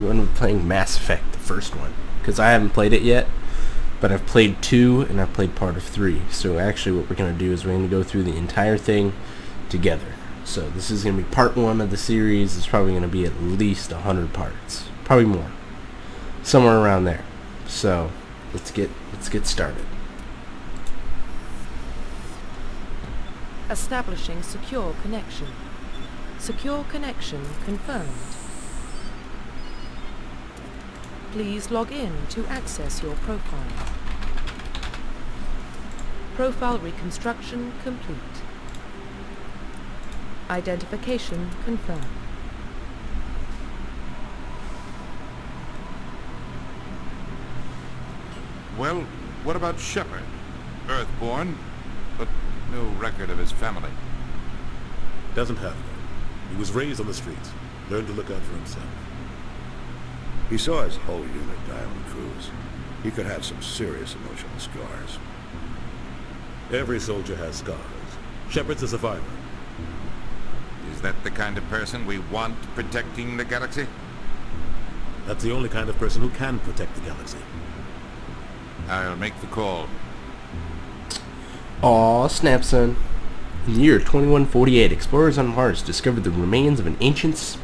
We're going to be playing Mass Effect, the first one, because I haven't played it yet, but I've played 2 and I've played part of 3. So actually what we're going to do is we're going to go through the entire thing together. So this is going to be part 1 of the series. It's probably going to be at least 100 parts, probably more, somewhere around there. So let's get started. Establishing secure connection. Secure connection confirmed. Please log in to access your profile. Profile reconstruction complete. Identification confirmed. Well, what about Shepard? Earthborn, but no record of his family. Doesn't have one. He was raised on the streets. Learned to look out for himself. He saw his whole unit die on the cruise. He could have some serious emotional scars. Every soldier has scars. Shepard's a survivor. Is that the kind of person we want protecting the galaxy? That's the only kind of person who can protect the galaxy. I'll make the call. Aw, snap, son. In the year 2148, explorers on Mars discovered the remains of an ancient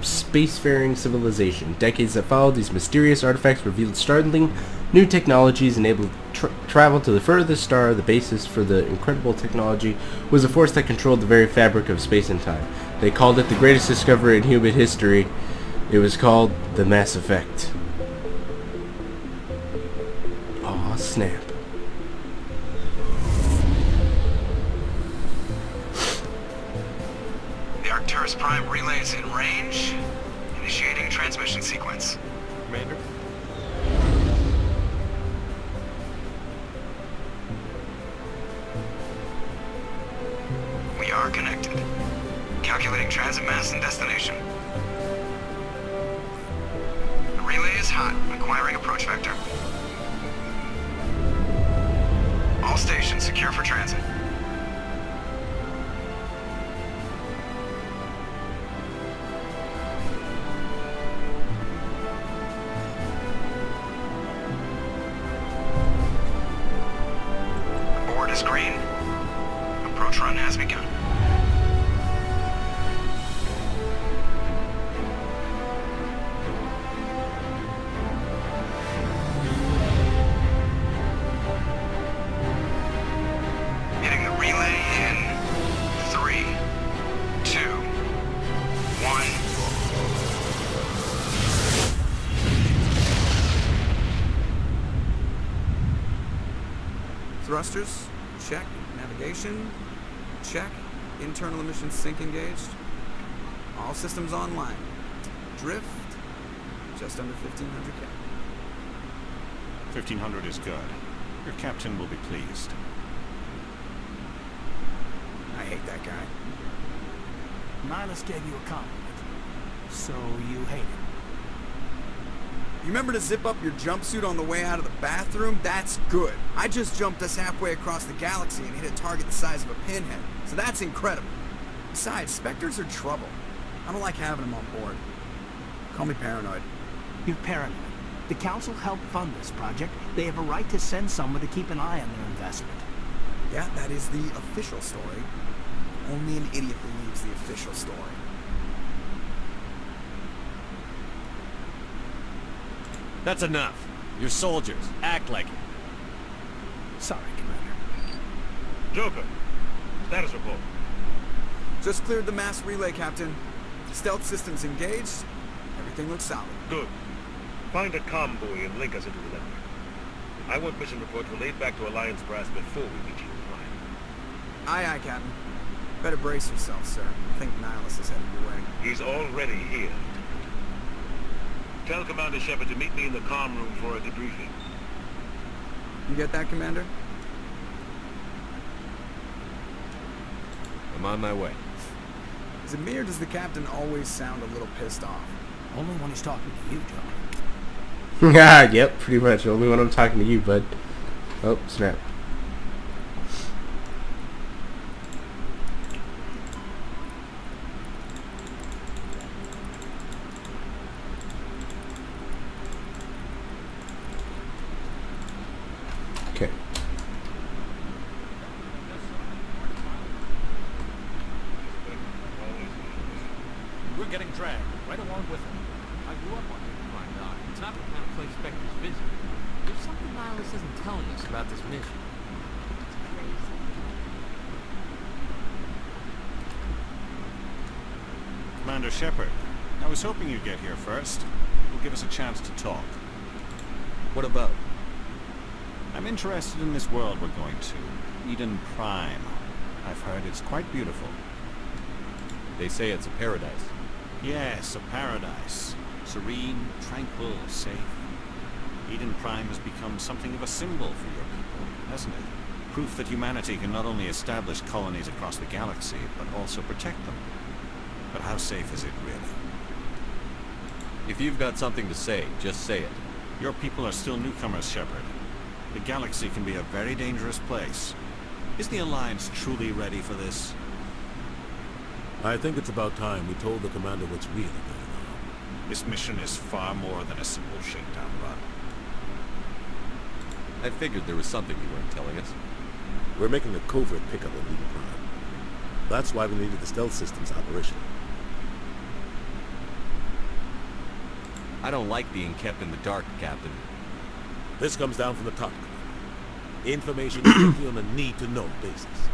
spacefaring civilization. Decades that followed, these mysterious artifacts revealed startling new technologies enabled travel to the furthest star. The basis for the incredible technology was a force that controlled the very fabric of space and time. They called it the greatest discovery in human history. It was called the Mass Effect. Aw, snap. The Arcturus Prime relay is in range. Initiating transmission sequence. Commander? We are connected. Calculating transit mass and destination. The relay is hot. Acquiring approach vector. All stations secure for transit. The board is green. Approach run has begun. Hitting the relay in 3, 2, 1. Thrusters, check. Navigation, check. Internal emission sync engaged. All systems online. Drift, just under 1500 K. 1500 is good. Your captain will be pleased. I hate that guy. Nihilus gave you a compliment, so you hate him. You remember to zip up your jumpsuit on the way out of the bathroom? That's good. I just jumped us halfway across the galaxy and hit a target the size of a pinhead, so that's incredible. Besides, Spectres are trouble. I don't like having them on board. Call me paranoid. You're paranoid. The Council helped fund this project. They have a right to send someone to keep an eye on their investment. Yeah, that is the official story. Only an idiot believes the official story. That's enough. You're soldiers. Act like it. Sorry, Commander. Joker, status report. Just cleared the mass relay, Captain. Stealth systems engaged. Everything looks solid. Good. Find a comm buoy and link us into the network. I want mission reports relayed back to Alliance brass before we meet you in line. Aye, aye, Captain. Better brace yourself, sir. I think Nihilus is headed your way. He's already here. Tell Commander Shepard to meet me in the comm room for a debriefing. You get that, Commander? I'm on my way. Is it me or does the Captain always sound a little pissed off? Only when he's talking to you, Joker. Yep, pretty much. Only when I'm talking to you, bud. Oh, snap. busy. There's something Nihilus isn't telling us about this mission. It's crazy. Commander Shepard, I was hoping you'd get here first. It will give us a chance to talk. What about? I'm interested in this world we're going to, Eden Prime. I've heard it's quite beautiful. They say it's a paradise. Yes, a paradise. Serene, tranquil, safe. Eden Prime has become something of a symbol for your people, hasn't it? Proof that humanity can not only establish colonies across the galaxy, but also protect them. But how safe is it, really? If you've got something to say, just say it. Your people are still newcomers, Shepard. The galaxy can be a very dangerous place. Is the Alliance truly ready for this? I think it's about time we told the commander what's really going on. This mission is far more than a simple shakedown run. I figured there was something you weren't telling us. We're making a covert pickup on Eden Prime. That's why we needed the stealth systems operational. I don't like being kept in the dark, Captain. This comes down from the top, Commander. Information strictly on a need-to-know basis.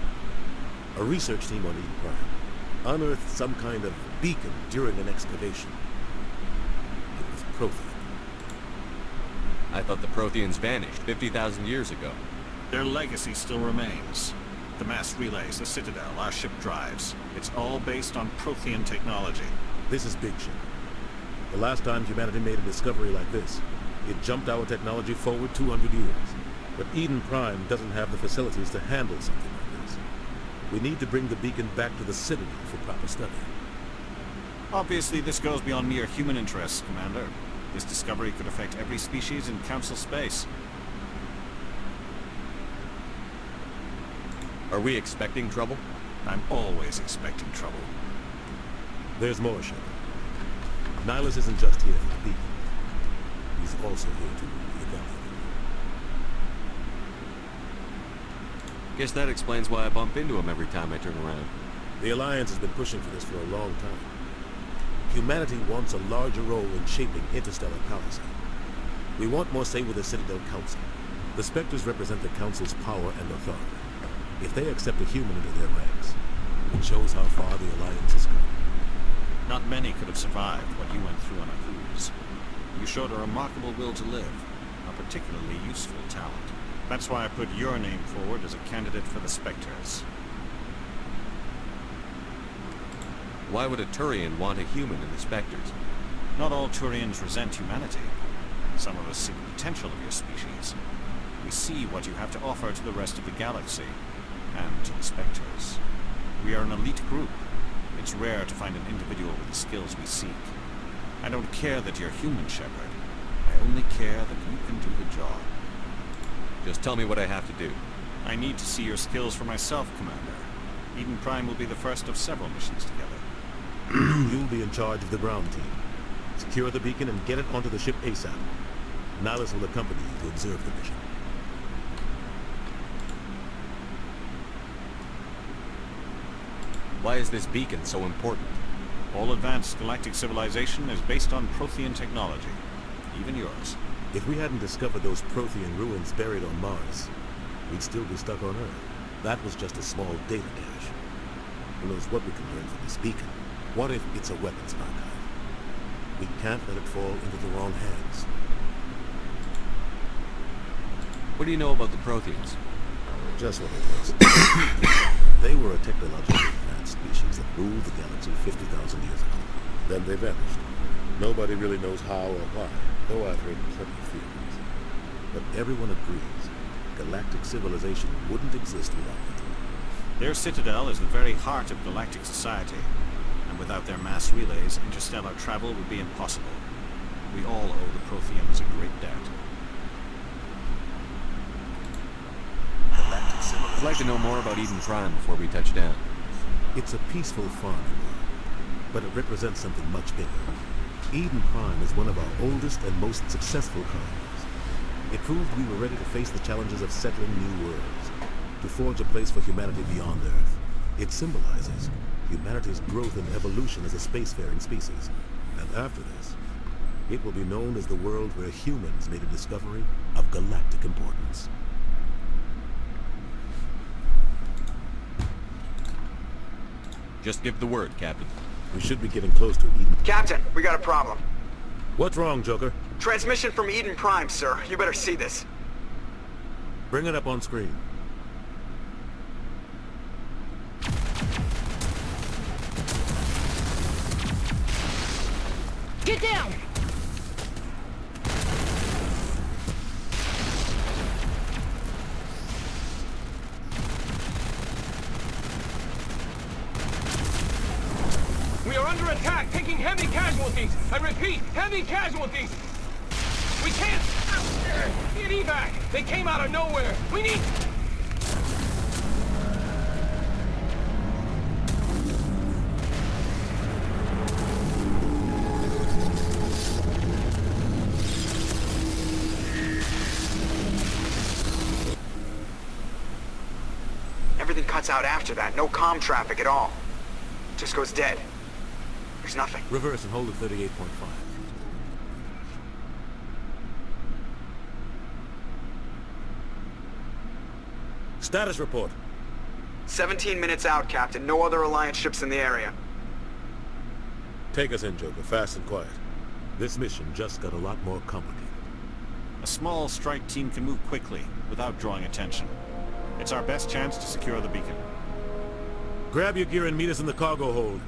A research team on Eden Prime unearthed some kind of beacon during an excavation. It was Prothean. I thought the Protheans vanished 50,000 years ago. Their legacy still remains. The mass relays, the Citadel, our ship drives. It's all based on Prothean technology. This is big shit. The last time humanity made a discovery like this, it jumped our technology forward 200 years. But Eden Prime doesn't have the facilities to handle something like this. We need to bring the beacon back to the Citadel for proper study. Obviously, this goes beyond mere human interests, Commander. This discovery could affect every species in Council space. Are we expecting trouble? I'm always expecting trouble. There's more, Shepard. Nihilus isn't just here for the beacon. He's also here to evaluate. Guess that explains why I bump into him every time I turn around. The Alliance has been pushing for this for a long time. Humanity wants a larger role in shaping interstellar policy. We want more say with the Citadel Council. The Spectres represent the Council's power and authority. If they accept a human into their ranks, it shows how far the Alliance has come. Not many could have survived what you went through on a cruise. You showed a remarkable will to live, a particularly useful talent. That's why I put your name forward as a candidate for the Spectres. Why would a Turian want a human in the Spectres? Not all Turians resent humanity. Some of us see the potential of your species. We see what you have to offer to the rest of the galaxy, and to the Spectres. We are an elite group. It's rare to find an individual with the skills we seek. I don't care that you're human, Shepard. I only care that you can do the job. Just tell me what I have to do. I need to see your skills for myself, Commander. Eden Prime will be the first of several missions together. You'll be in charge of the ground team. Secure the beacon and get it onto the ship ASAP. Nihilus will accompany you to observe the mission. Why is this beacon so important? All advanced galactic civilization is based on Prothean technology. Even yours. If we hadn't discovered those Prothean ruins buried on Mars, we'd still be stuck on Earth. That was just a small data cache. Who knows what we can learn from this beacon? What if it's a weapons archive? We can't let it fall into the wrong hands. What do you know about the Protheans? Just what it was. They were a technologically advanced species that ruled the galaxy 50,000 years ago. Then they vanished. Nobody really knows how or why, though I've heard plenty of theories. But everyone agrees, galactic civilization wouldn't exist without them. Their citadel is the very heart of galactic society, and without their mass relays, interstellar travel would be impossible. We all owe the Protheans a great debt. I'd like to know more about Eden Prime before we touch down. It's a peaceful farming world, but it represents something much bigger. Eden Prime is one of our oldest and most successful colonies. It proved we were ready to face the challenges of settling new worlds, to forge a place for humanity beyond Earth. It symbolizes humanity's growth and evolution as a spacefaring species. And after this, It will be known as the world where humans made a discovery of galactic importance. Just give the word, Captain. We should be getting close to Eden. Captain, we got a problem. What's wrong, Joker? Transmission from Eden Prime, sir. You better see this. Bring it up on screen. Get down! We are under attack, taking heavy casualties. I repeat, heavy casualties. We can't get evac. They came out of nowhere. We need... Everything cuts out after that. No comm traffic at all. Just goes dead. There's nothing. Reverse and hold at 38.5. Status report. 17 minutes out, Captain. No other Alliance ships in the area. Take us in, Joker, fast and quiet. This mission just got a lot more complicated. A small strike team can move quickly, without drawing attention. It's our best chance to secure the beacon. Grab your gear and meet us in the cargo hold.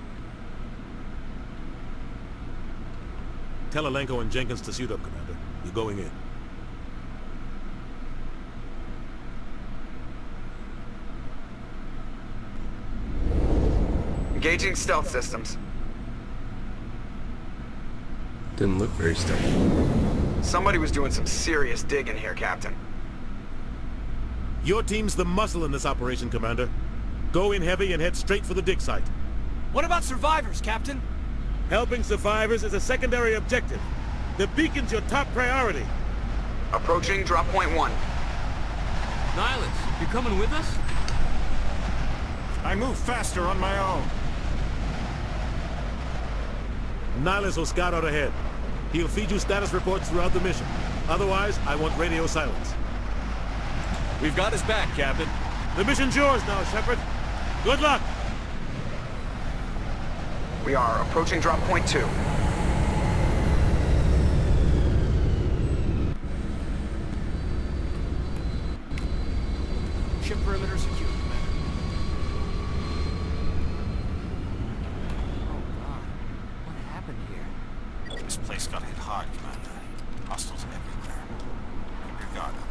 Tell Alenko and Jenkins to suit up, Commander. You're going in. Engaging stealth systems. Didn't look very stealthy. Somebody was doing some serious digging here, Captain. Your team's the muscle in this operation, Commander. Go in heavy and head straight for the dig site. What about survivors, Captain? Helping survivors is a secondary objective. The beacon's your top priority. Approaching drop point 1. Nihilus, you coming with us? I move faster on my own. Nihilus will scout out ahead. He'll feed you status reports throughout the mission. Otherwise, I want radio silence. We've got his back, Captain. The mission's yours now, Shepard. Good luck! We are approaching drop point 2. Ship perimeter secure, Commander. Oh God, what happened here? This place got hit hard, Commander. Hostiles everywhere. Keep your guard up.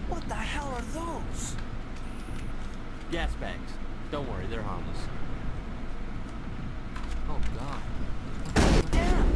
What the hell are those? Gas bags. Don't worry, they're harmless. Oh God. Damn!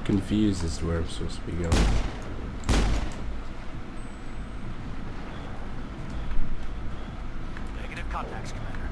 Confused as to where I'm supposed to be going. Negative contacts, Commander.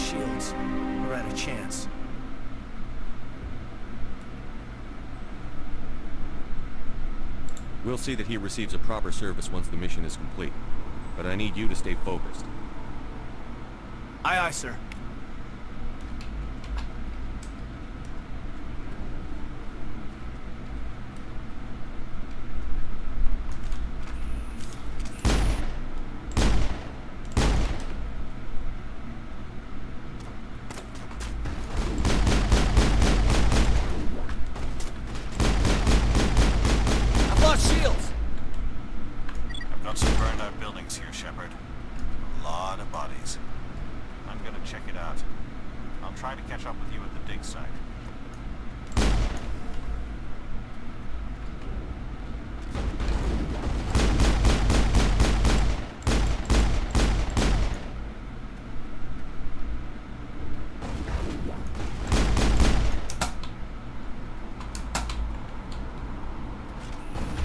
shields. We're at a chance. We'll see that he receives a proper service once the mission is complete. But I need you to stay focused. Aye, aye, sir. I've lost shields! I've got some burned out buildings here, Shepard. A lot of bodies. I'm gonna check it out. I'll try to catch up with you at the dig site.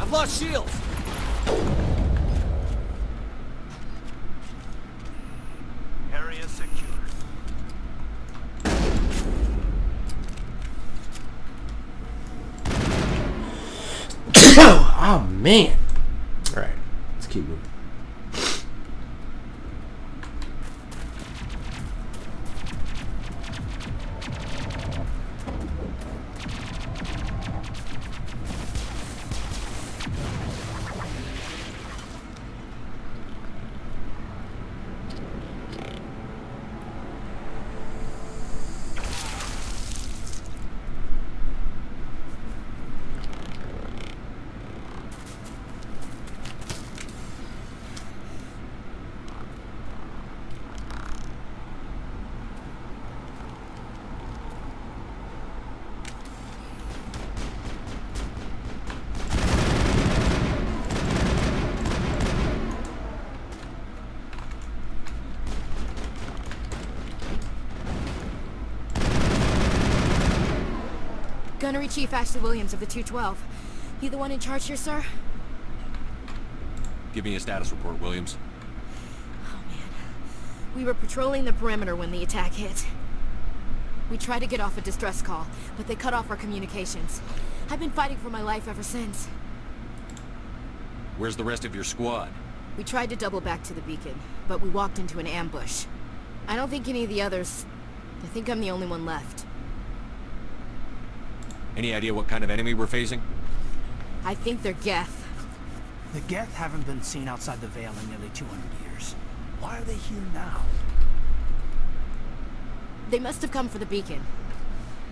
I've lost shields! Area secure. Oh man. Alright, let's keep moving. Gunnery Chief Ashley Williams of the 212. You the one in charge here, sir? Give me a status report, Williams. Oh, man. We were patrolling the perimeter when the attack hit. We tried to get off a distress call, but they cut off our communications. I've been fighting for my life ever since. Where's the rest of your squad? We tried to double back to the beacon, but we walked into an ambush. I don't think any of the others... I think I'm the only one left. Any idea what kind of enemy we're facing? I think they're Geth. The Geth haven't been seen outside the Veil in nearly 200 years. Why are they here now? They must have come for the beacon.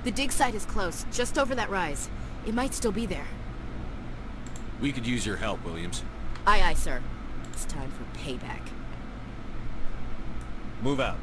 The dig site is close, just over that rise. It might still be there. We could use your help, Williams. Aye, aye, sir. It's time for payback. Move out.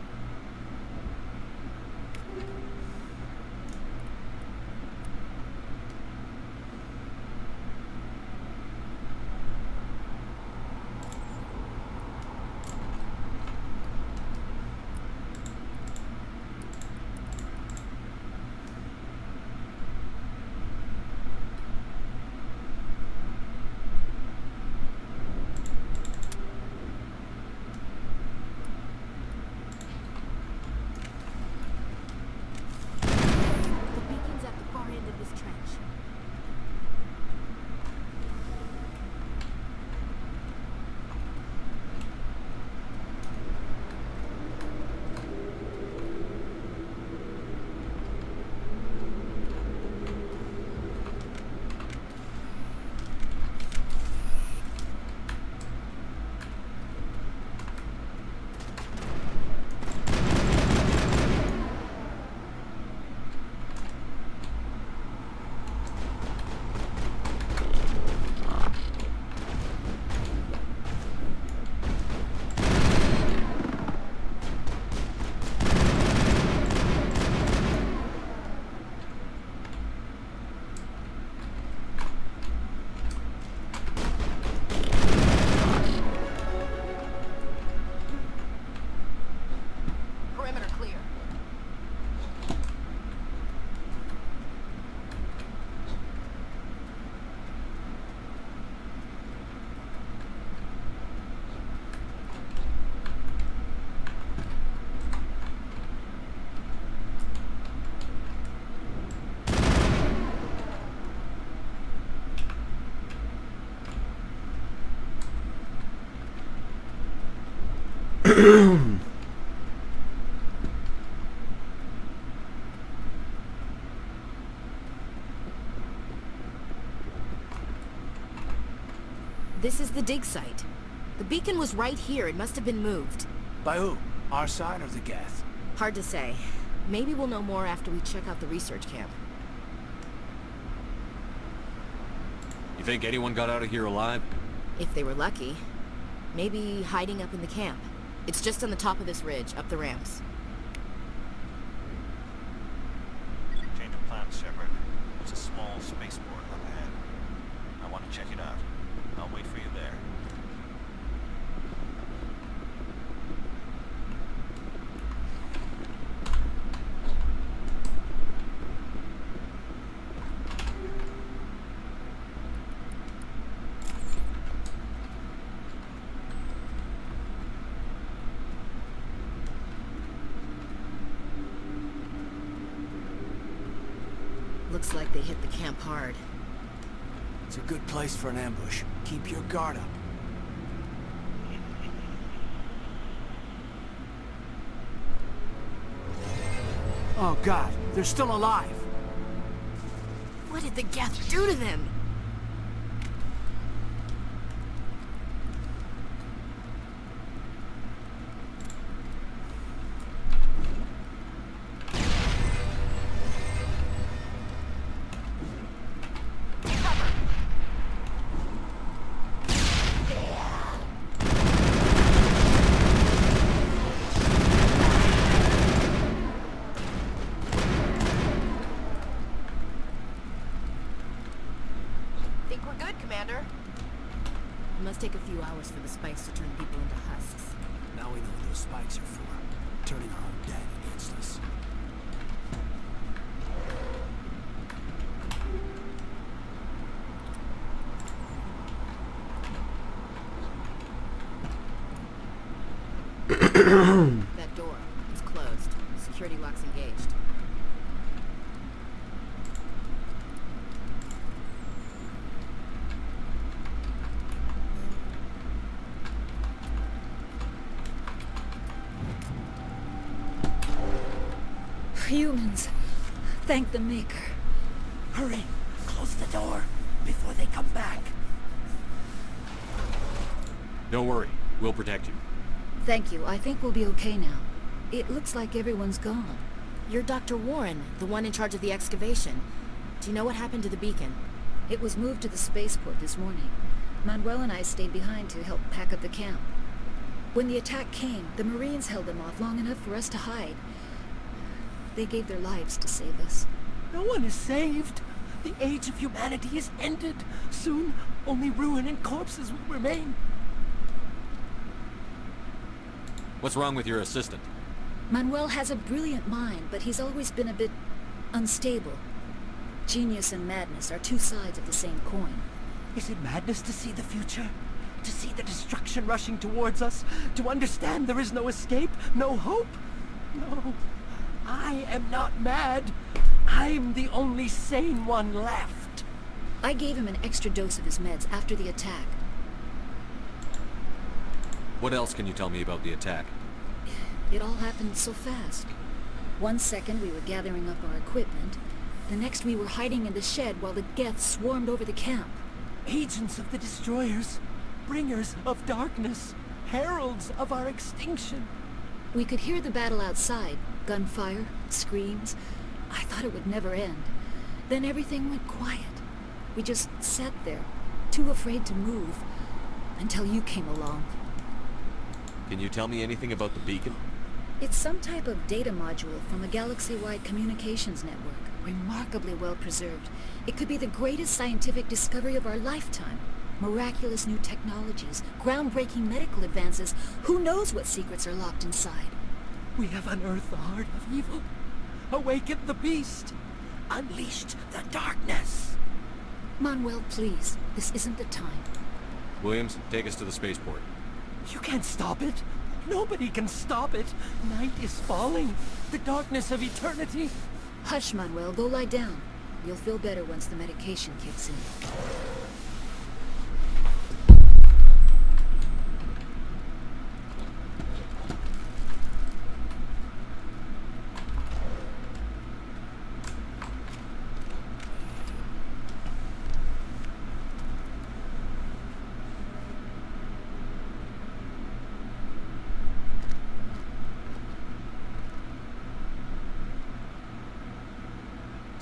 This is the dig site. The beacon was right here. It must have been moved. By who? Our side or the Geth? Hard to say. Maybe we'll know more after we check out the research camp. You think anyone got out of here alive? If they were lucky. Maybe hiding up in the camp. It's just on the top of this ridge, up the ramps. Change of plans, Shepard. There's a small spaceport up ahead. I want to check it out. I'll wait for you there. Looks like they hit the camp hard. It's a good place for an ambush. Keep your guard up. Oh God, they're still alive. What did the Geth do to them? Think we're good, Commander? It must take a few hours for the spikes to turn people into husks. Now we know what those spikes are for. Turning our own dead against us. That door, it's closed. Security lock's engaged. Humans. Thank the Maker. Hurry! Close the door before they come back. Don't worry. We'll protect you. Thank you. I think we'll be okay now. It looks like everyone's gone. You're Dr. Warren, the one in charge of the excavation. Do you know what happened to the beacon? It was moved to the spaceport this morning. Manuel and I stayed behind to help pack up the camp. When the attack came, the Marines held them off long enough for us to hide. They gave their lives to save us. No one is saved. The age of humanity is ended. Soon, only ruin and corpses will remain. What's wrong with your assistant? Manuel has a brilliant mind, but he's always been a bit unstable. Genius and madness are two sides of the same coin. Is it madness to see the future? To see the destruction rushing towards us? To understand there is no escape? No hope? No. I am not mad. I'm the only sane one left. I gave him an extra dose of his meds after the attack. What else can you tell me about the attack? It all happened so fast. 1 second we were gathering up our equipment. The next we were hiding in the shed while the Geth swarmed over the camp. Agents of the destroyers. Bringers of darkness. Heralds of our extinction. We could hear the battle outside. Gunfire, screams. I thought it would never end. Then everything went quiet. We just sat there, too afraid to move, until you came along. Can you tell me anything about the beacon? It's some type of data module from a galaxy-wide communications network, remarkably well preserved. It could be the greatest scientific discovery of our lifetime. Miraculous new technologies, groundbreaking medical advances. Who knows what secrets are locked inside? We have unearthed the heart of evil, awakened the beast, unleashed the darkness. Manuel, please, this isn't the time. Williams, take us to the spaceport. You can't stop it. Nobody can stop it. Night is falling. The darkness of eternity. Hush, Manuel, go lie down. You'll feel better once the medication kicks in.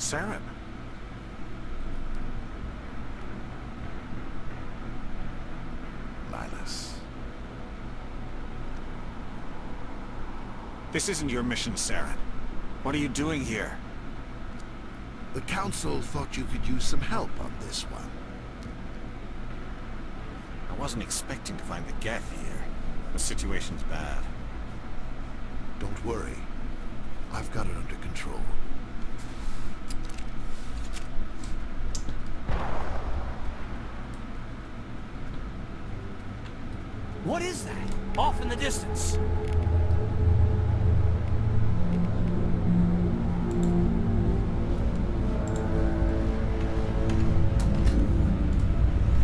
Saren. Linus. This isn't your mission, Saren. What are you doing here? The Council thought you could use some help on this one. I wasn't expecting to find the Geth here. The situation's bad. Don't worry. I've got it under control. What is that? Off in the distance.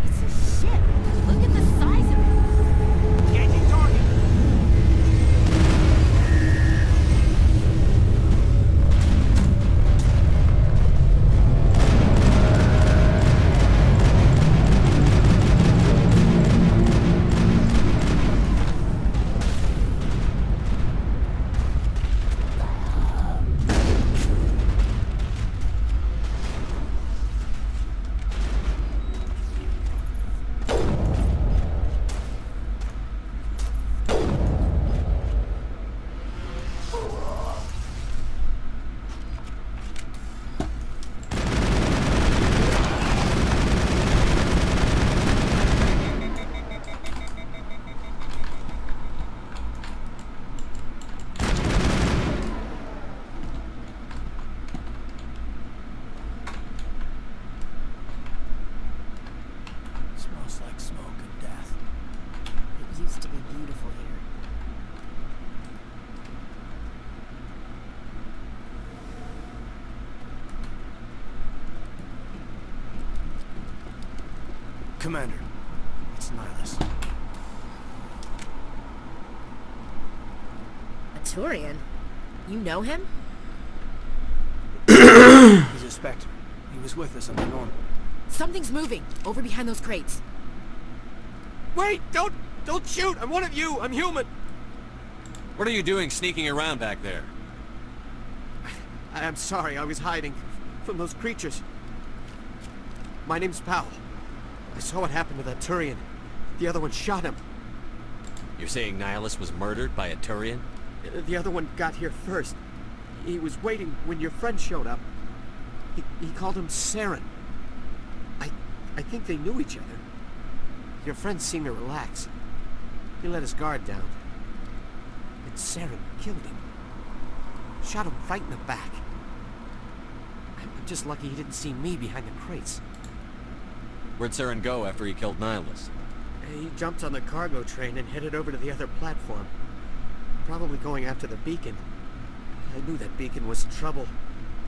It's a ship. Look at the size of it. Engaging target. Smells like smoke and death. It used to be beautiful here. Commander, it's Nihilus. A Turian? You know him? He's a Spectre. He was with us on the North. Something's moving, over behind those crates. Wait! Don't shoot! I'm one of you! I'm human! What are you doing sneaking around back there? I'm sorry, I was hiding from those creatures. My name's Powell. I saw what happened to that Turian. The other one shot him. You're saying Nihilus was murdered by a Turian? The other one got here first. He was waiting when your friend showed up. He called him Saren. I think they knew each other. Your friend seemed to relax. He let his guard down. And Saren killed him. Shot him right in the back. I'm just lucky he didn't see me behind the crates. Where'd Saren go after he killed Nihilus? He jumped on the cargo train and headed over to the other platform. Probably going after the beacon. I knew that beacon was trouble.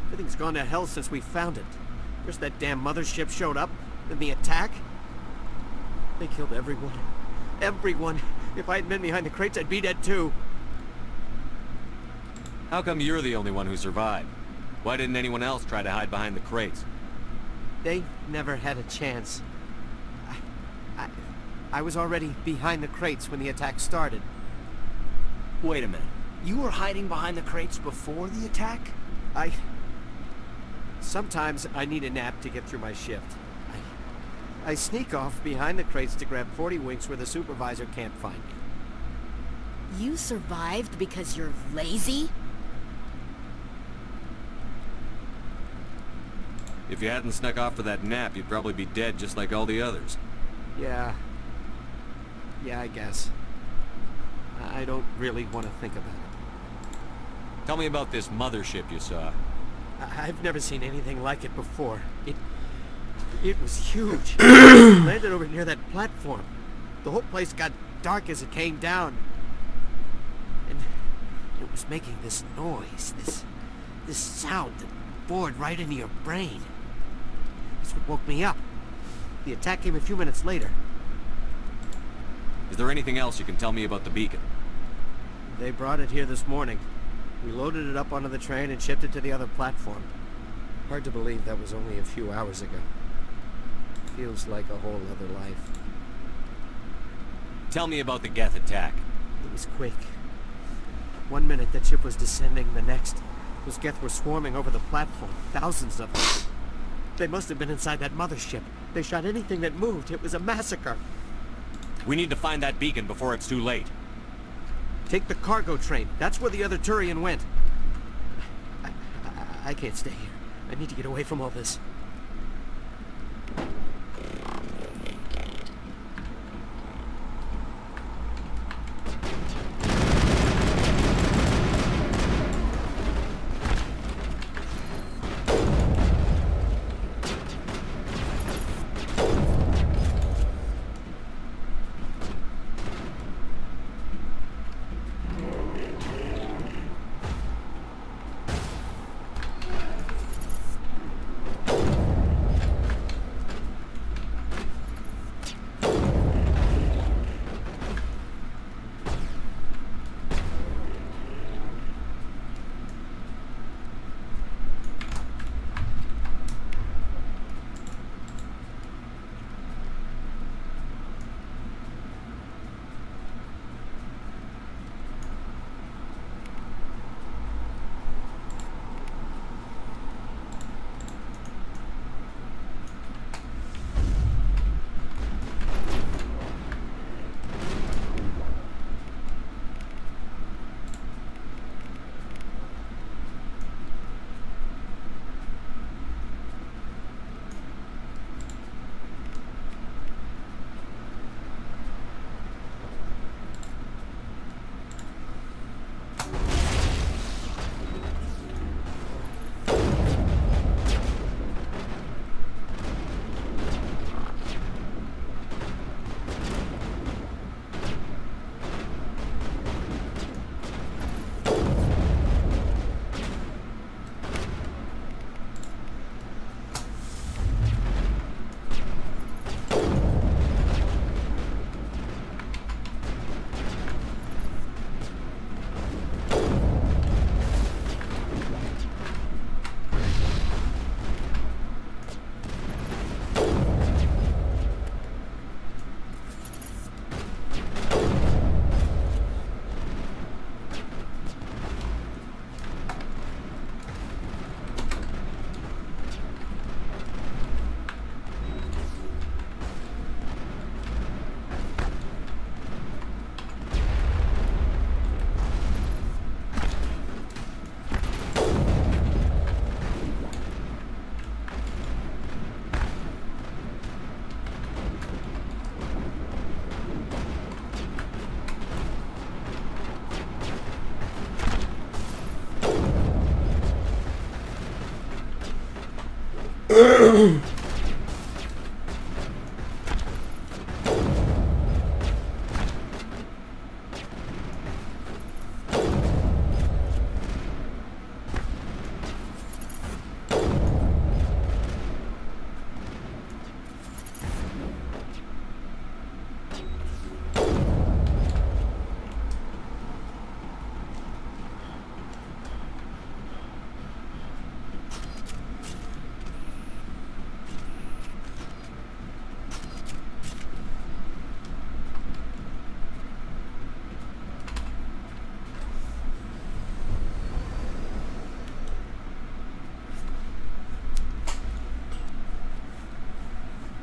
Everything's gone to hell since we found it. First that damn mothership showed up, then the attack. They killed everyone. Everyone. If I had been behind the crates, I'd be dead too. How come you're the only one who survived? Why didn't anyone else try to hide behind the crates? They never had a chance. I was already behind the crates when the attack started. Wait a minute. You were hiding behind the crates before the attack? Sometimes I need a nap to get through my shift. I sneak off behind the crates to grab 40 winks where the supervisor can't find me. You survived because you're lazy? If you hadn't snuck off for that nap, you'd probably be dead just like all the others. Yeah, I guess. I don't really want to think about it. Tell me about this mothership you saw. I've never seen anything like it before. It was huge. It landed over near that platform. The whole place got dark as it came down. And it was making this noise, this sound that bored right into your brain. That's what woke me up. The attack came a few minutes later. Is there anything else you can tell me about the beacon? They brought it here this morning. We loaded it up onto the train and shipped it to the other platform. Hard to believe that was only a few hours ago. Feels like a whole other life. Tell me about the Geth attack. It was quick. 1 minute that ship was descending, the next Those Geth were swarming over the platform, thousands of them. They must have been inside that mothership. They shot anything that moved. It was a massacre. We need to find that beacon before it's too late. Take the cargo train. That's where the other Turian went. I can't stay here. I need to get away from all this.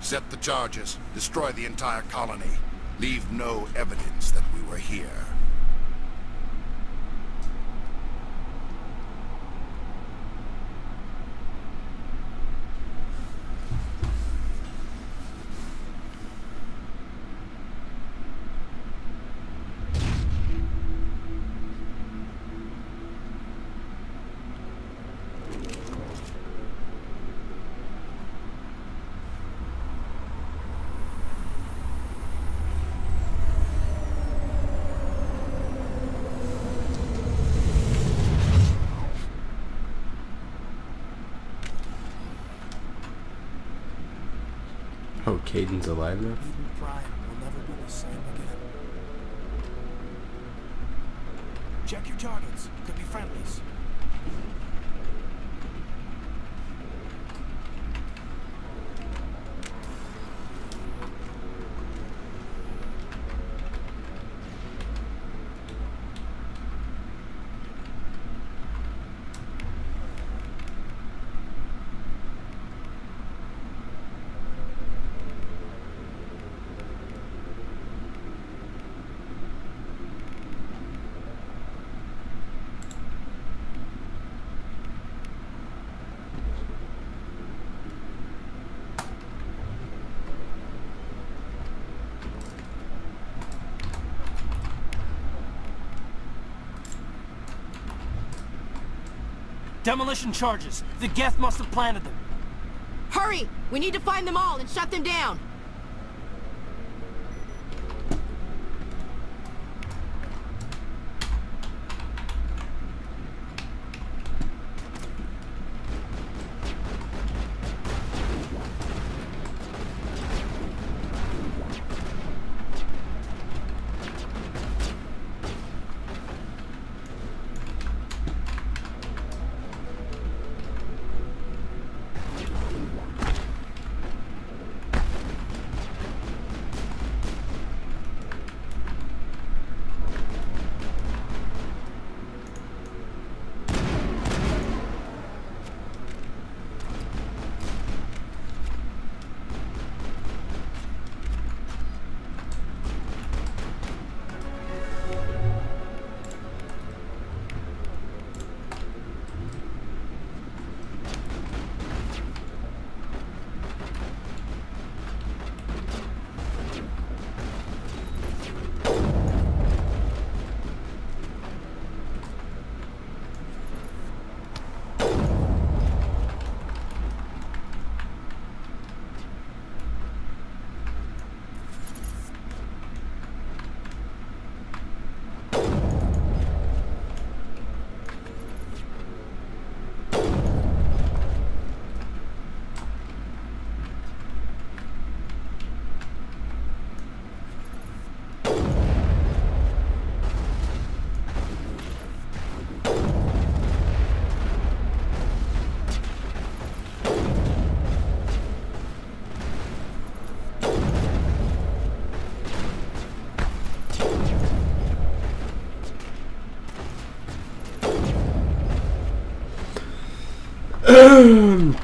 Set the charges. Destroy the entire colony. Leave no evidence that we were here. Oh, Caden's alive now? Eden Prime will never be the same again. Check your targets. Could be friendlies. Demolition charges. The Geth must have planted them. Hurry! We need to find them all and shut them down!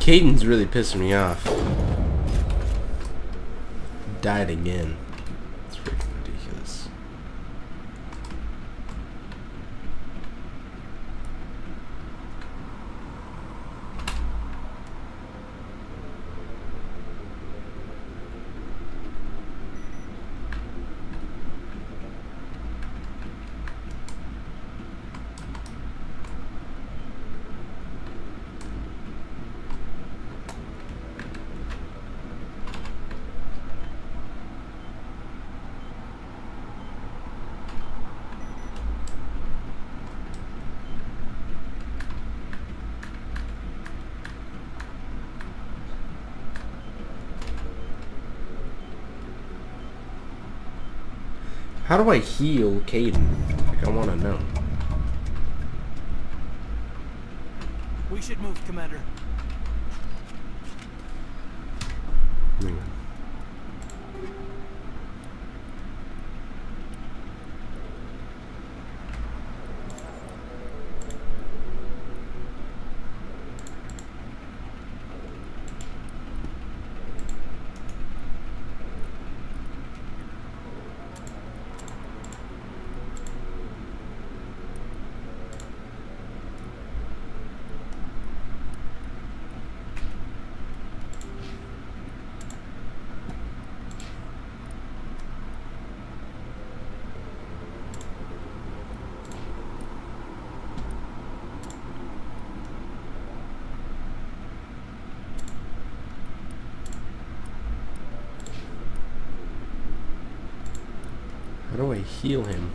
Caden's really pissing me off. Died again. It's freaking ridiculous. How do I heal Caden? Like, I want to know. We should move, Commander. How do I heal him?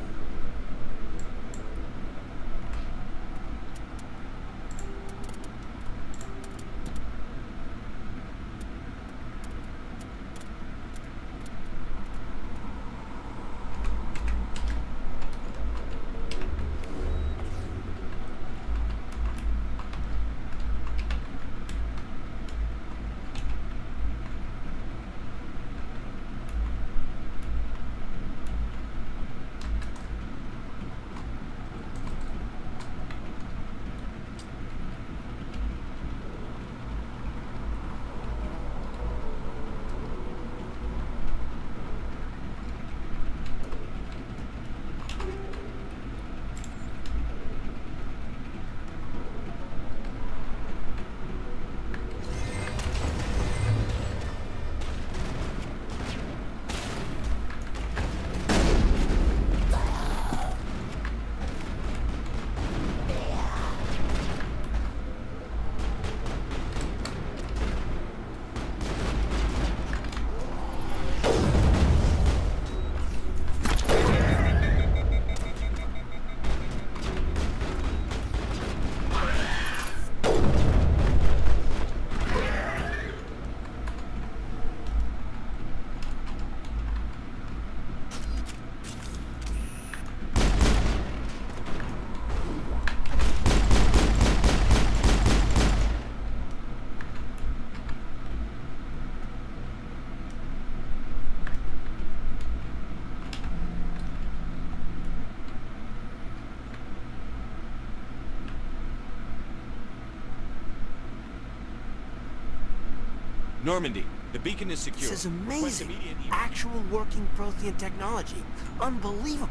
Normandy, the beacon is secure. This is Request amazing. immediate evac. Actual working Prothean technology. Unbelievable.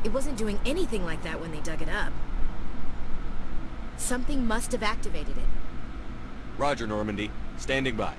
It wasn't doing anything like that when they dug it up. Something must have activated it. Roger, Normandy. Standing by.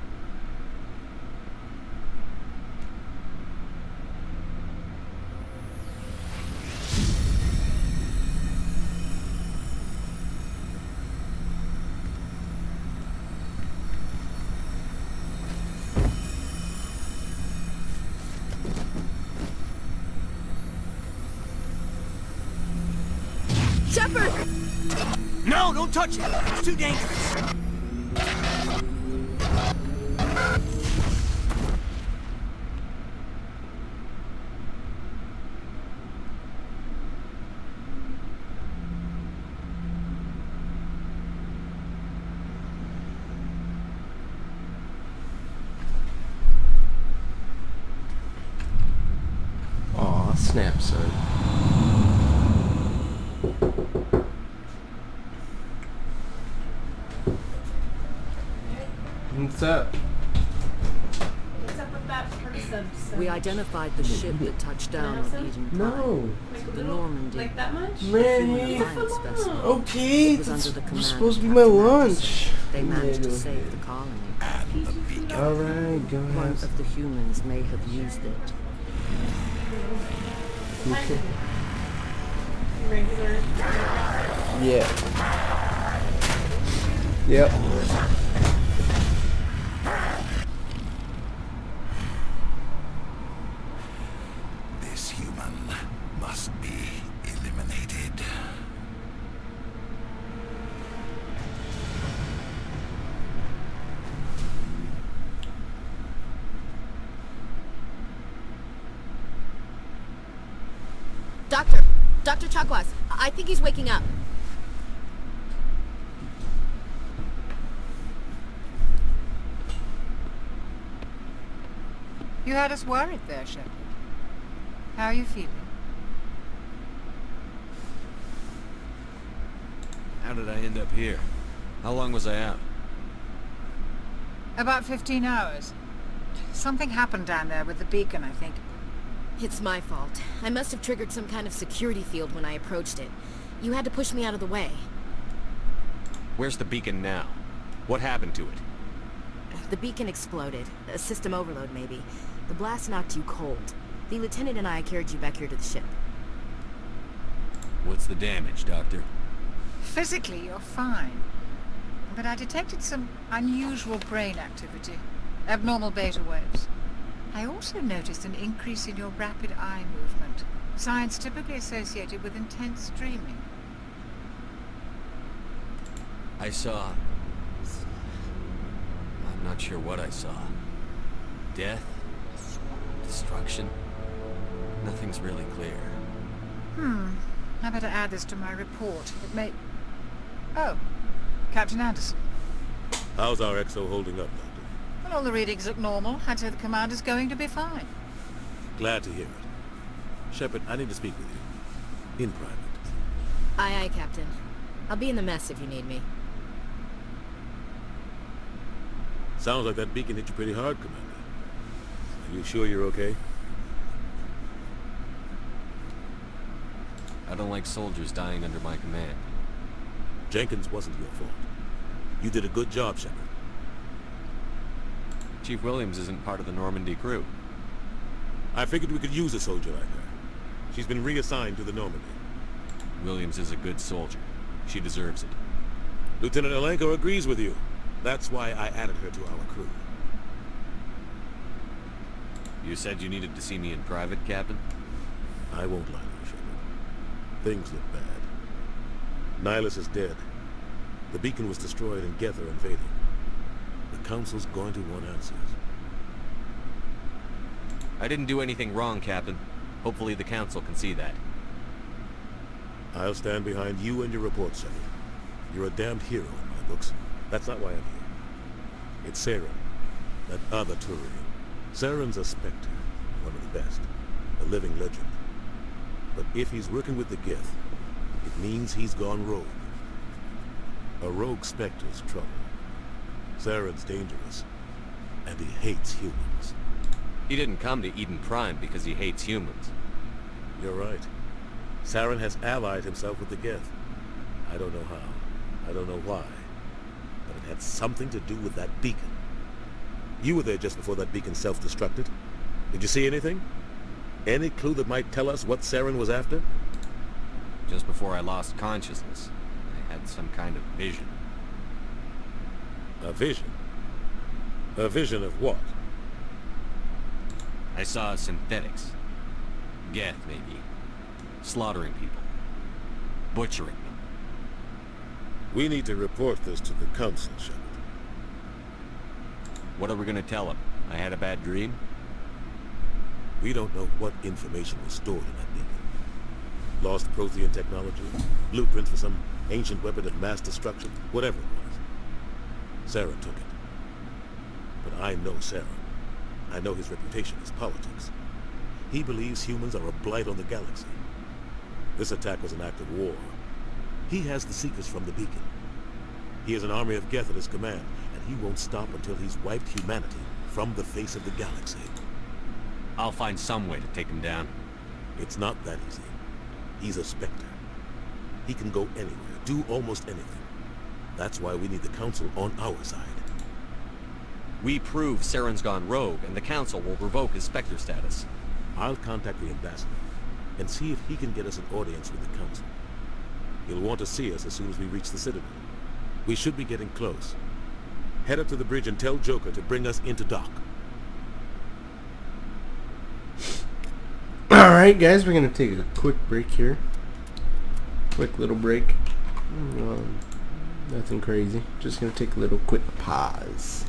Shepard! No, don't touch it. It's too dangerous. Aw, snap, son. What's up? What's up with that person? We identified the ship that touched down on Eden Prime. No. Like The Normandy. Like that much? Man, Alliance vessel. okay, It was that's under the command supposed to of be my Captain lunch. Anderson. They managed to save the colony. Alright, go One ahead. of the humans may have used it. Okay. Regular. Yeah. Yep. This human must be eliminated. Dr. Chakwas, I think he's waking up. You had us worried there, Shepard. How are you feeling? How did I end up here? How long was I out? About 15 hours. Something happened down there with the beacon, I think. It's my fault. I must have triggered some kind of security field when I approached it. You had to push me out of the way. Where's the beacon now? What happened to it? The beacon exploded. A system overload, maybe. The blast knocked you cold. The lieutenant and I carried you back here to the ship. What's the damage, Doctor? Physically, you're fine. But I detected some unusual brain activity. Abnormal beta waves. I also noticed an increase in your rapid eye movement. Signs typically associated with intense dreaming. I saw... I'm not sure what I saw. Death? Destruction? Nothing's really clear. I better add this to my report. It may... Oh, Captain Anderson. How's our XO holding up, Doctor? Well, all the readings look normal. I'd say the commander's going to be fine. Glad to hear it. Shepard, I need to speak with you. In private. Aye, Captain. I'll be in the mess if you need me. Sounds like that beacon hit you pretty hard, Commander. Are you sure you're okay? I don't like soldiers dying under my command. Jenkins wasn't your fault. You did a good job, Shepard. Chief Williams isn't part of the Normandy crew. I figured we could use a soldier like her. She's been reassigned to the Normandy. Williams is a good soldier. She deserves it. Lieutenant Alenko agrees with you. That's why I added her to our crew. You said you needed to see me in private, Captain? I won't lie to you, Shepard. Things look bad. Nihilus is dead. The beacon was destroyed and Geth are invading. The Council's going to want answers. I didn't do anything wrong, Captain. Hopefully the Council can see that. I'll stand behind you and your report, Shepard. You're a damned hero in my books. That's not why I'm here. It's Saren, that other Turian. Saren's a Spectre, one of the best, a living legend. But if he's working with the Geth, it means he's gone rogue. A rogue Spectre's trouble. Saren's dangerous. And he hates humans. He didn't come to Eden Prime because he hates humans. You're right. Saren has allied himself with the Geth. I don't know how. I don't know why. But it had something to do with that beacon. You were there just before that beacon self-destructed. Did you see anything? Any clue that might tell us what Saren was after? Just before I lost consciousness, I had some kind of vision. A vision? A vision of what? I saw synthetics. Geth, maybe. Slaughtering people. Butchering them. We need to report this to the Council, Shepard. What are we gonna tell them? I had a bad dream? We don't know what information was stored in that beacon. Lost Prothean technology, blueprints for some ancient weapon of mass destruction, whatever it was. Saren took it. But I know Saren. I know his reputation is politics. He believes humans are a blight on the galaxy. This attack was an act of war. He has the Seekers from the beacon. He has an army of Geth at his command, and he won't stop until he's wiped humanity from the face of the galaxy. I'll find some way to take him down. It's not that easy. He's a Spectre. He can go anywhere, do almost anything. That's why we need the Council on our side. We prove Saren's gone rogue, and the Council will revoke his Spectre status. I'll contact the ambassador and see if he can get us an audience with the Council. He'll want to see us as soon as we reach the Citadel. We should be getting close. Head up to the bridge and tell Joker to bring us into dock. Alright guys, we're going to take a quick break here. Quick little break. Nothing crazy. Just going to take a little quick pause.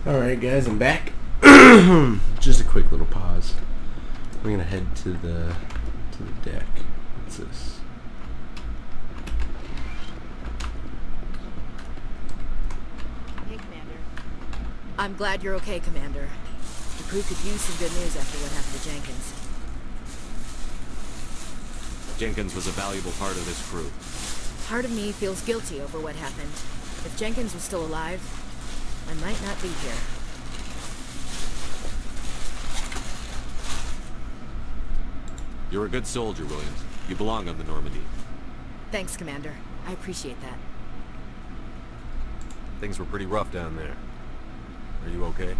Alright guys, I'm back. Just a quick little pause. We're gonna head to the deck. What's this? Hey, Commander. I'm glad you're okay, Commander. The crew could use some good news after what happened to Jenkins. Jenkins was a valuable part of this crew. Part of me feels guilty over what happened. If Jenkins was still alive, I might not be here. You're a good soldier, Williams. You belong on the Normandy. Thanks, Commander. I appreciate that. Things were pretty rough down there. Are you okay?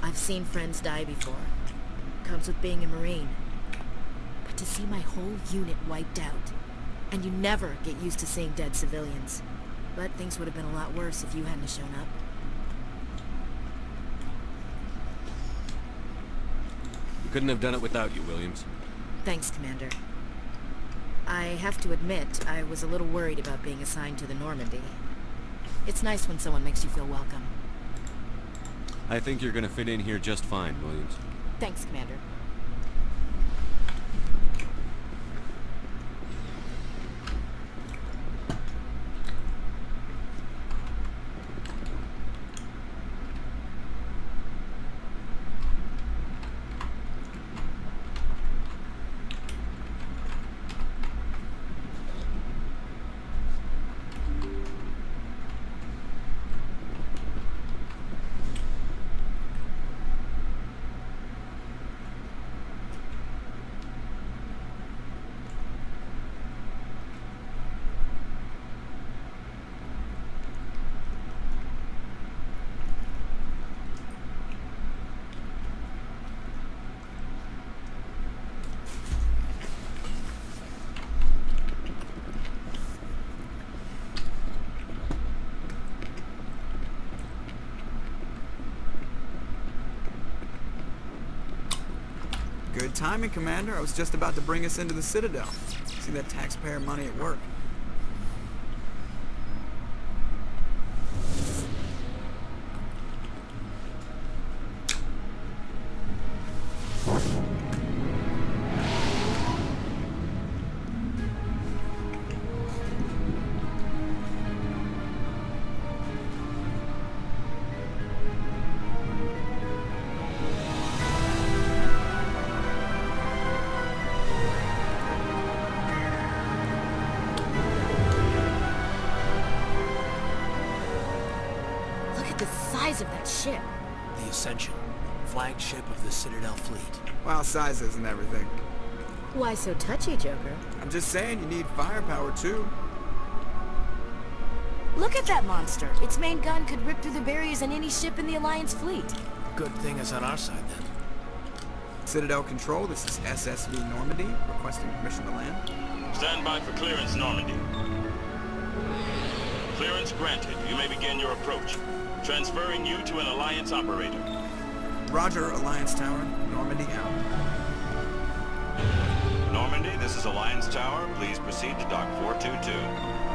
I've seen friends die before. Comes with being a Marine. But to see my whole unit wiped out, and you never get used to seeing dead civilians. But things would have been a lot worse if you hadn't shown up. We couldn't have done it without you, Williams. Thanks, Commander. I have to admit, I was a little worried about being assigned to the Normandy. It's nice when someone makes you feel welcome. I think you're gonna fit in here just fine, Williams. Thanks, Commander. Good timing, Commander. I was just about to bring us into the Citadel. See that taxpayer money at work. Of that ship. The Ascension, flagship of the Citadel fleet. Well, size isn't everything. Why so touchy, Joker? I'm just saying you need firepower, too. Look at that monster. Its main gun could rip through the barriers in any ship in the Alliance fleet. Good thing it's on our side, then. Citadel Control, this is SSV Normandy, requesting permission to land. Stand by for clearance, Normandy. Clearance granted. You may begin your approach. Transferring you to an Alliance operator. Roger, Alliance Tower. Normandy out. Normandy, this is Alliance Tower. Please proceed to Dock 422.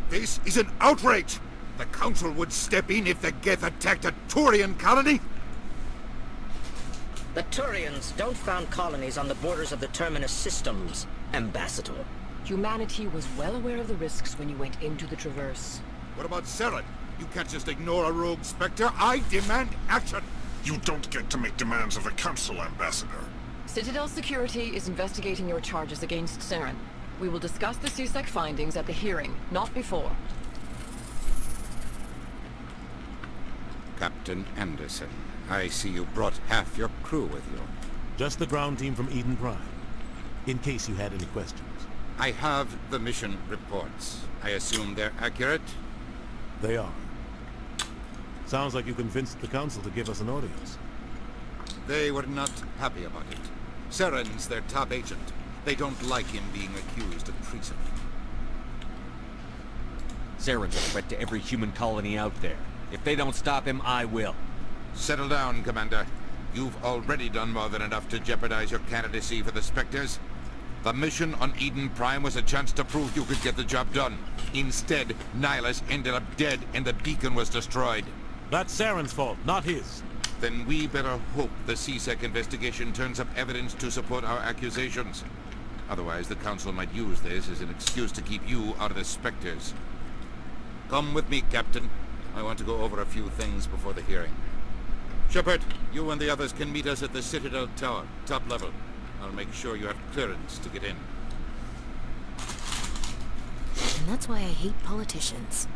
This is an outrage! The Council would step in if the Geth attacked a Turian colony? The Turians don't found colonies on the borders of the Terminus systems, Ambassador. Humanity was well aware of the risks when you went into the Traverse. What about Saren? You can't just ignore a rogue Spectre. I demand action! You don't get to make demands of the Council, Ambassador. Citadel Security is investigating your charges against Saren. We will discuss the CSEC findings at the hearing, not before. Captain Anderson, I see you brought half your crew with you. Just the ground team from Eden Prime, in case you had any questions. I have the mission reports. I assume they're accurate? They are. Sounds like you convinced the Council to give us an audience. They were not happy about it. Saren's their top agent. They don't like him being accused of treason. Saren's a threat to every human colony out there. If they don't stop him, I will. Settle down, Commander. You've already done more than enough to jeopardize your candidacy for the Spectres. The mission on Eden Prime was a chance to prove you could get the job done. Instead, Nihilus ended up dead and the beacon was destroyed. That's Saren's fault, not his. Then we better hope the CSEC investigation turns up evidence to support our accusations. Otherwise, the Council might use this as an excuse to keep you out of the Spectres. Come with me, Captain. I want to go over a few things before the hearing. Shepard, you and the others can meet us at the Citadel Tower, top level. I'll make sure you have clearance to get in. And that's why I hate politicians.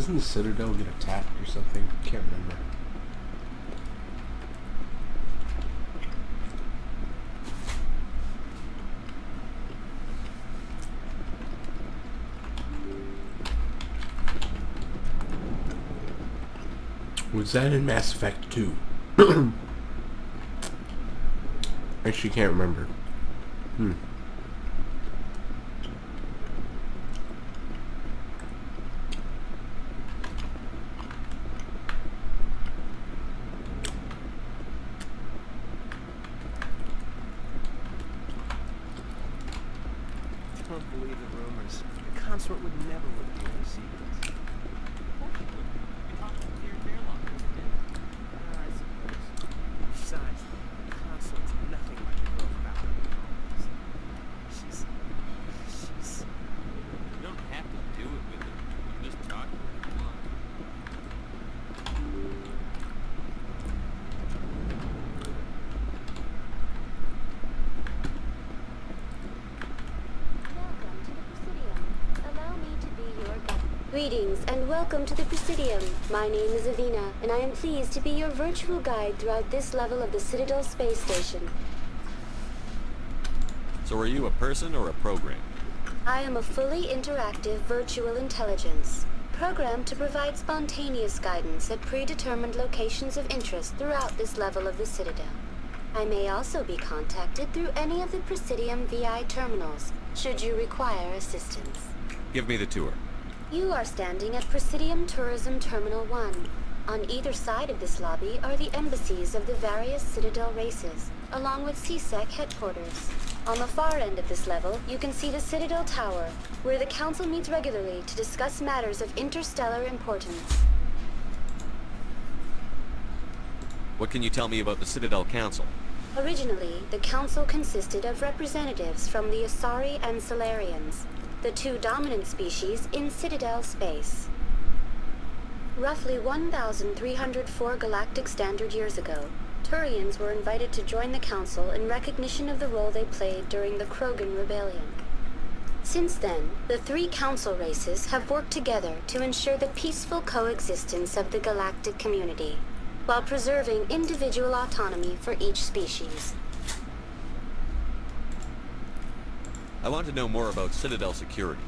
Doesn't the Citadel get attacked or something? Can't remember. Was that in Mass Effect 2? Actually can't remember. Don't believe the rumors. The consort would never reveal the secrets. I suppose. Besides, the consort's nothing like the girl from out in the colonies. She's... You don't have to do it with her. You just talk to her if you want. Greetings and welcome to the Presidium. My name is Avina, and I am pleased to be your virtual guide throughout this level of the Citadel space station. So are you a person or a program? I am a fully interactive virtual intelligence, programmed to provide spontaneous guidance at predetermined locations of interest throughout this level of the Citadel. I may also be contacted through any of the Presidium VI terminals, should you require assistance. Give me the tour. You are standing at Presidium Tourism Terminal 1. On either side of this lobby are the embassies of the various Citadel races, along with CSEC headquarters. On the far end of this level, you can see the Citadel Tower, where the Council meets regularly to discuss matters of interstellar importance. What can you tell me about the Citadel Council? Originally, the Council consisted of representatives from the Asari and Solarians, the two dominant species in Citadel space. Roughly 1,304 galactic standard years ago, Turians were invited to join the Council in recognition of the role they played during the Krogan Rebellion. Since then, the three Council races have worked together to ensure the peaceful coexistence of the galactic community, while preserving individual autonomy for each species. I want to know more about Citadel security.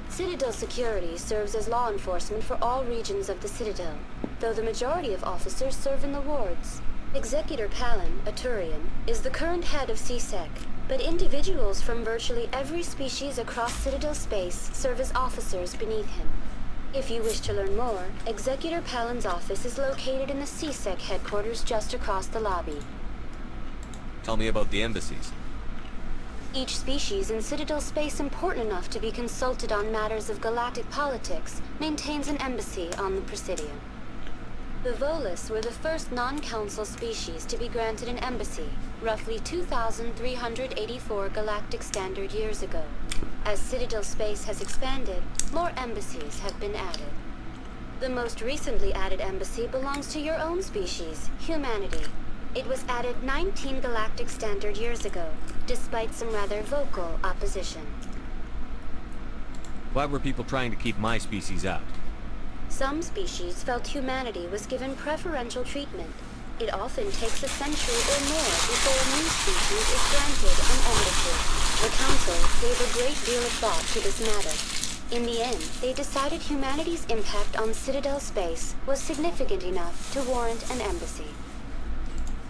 Citadel security serves as law enforcement for all regions of the Citadel, though the majority of officers serve in the wards. Executor Palin, a Turian, is the current head of CSEC, but individuals from virtually every species across Citadel space serve as officers beneath him. If you wish to learn more, Executor Palin's office is located in the CSEC headquarters just across the lobby. Tell me about the embassies. Each species in Citadel space important enough to be consulted on matters of galactic politics maintains an embassy on the Presidium. The Volus were the first non-council species to be granted an embassy, roughly 2,384 galactic standard years ago. As Citadel space has expanded, more embassies have been added. The most recently added embassy belongs to your own species, humanity. It was added 19 galactic standard years ago, despite some rather vocal opposition. Why were people trying to keep my species out? Some species felt humanity was given preferential treatment. It often takes a century or more before a new species is granted an embassy. The Council gave a great deal of thought to this matter. In the end, they decided humanity's impact on Citadel space was significant enough to warrant an embassy.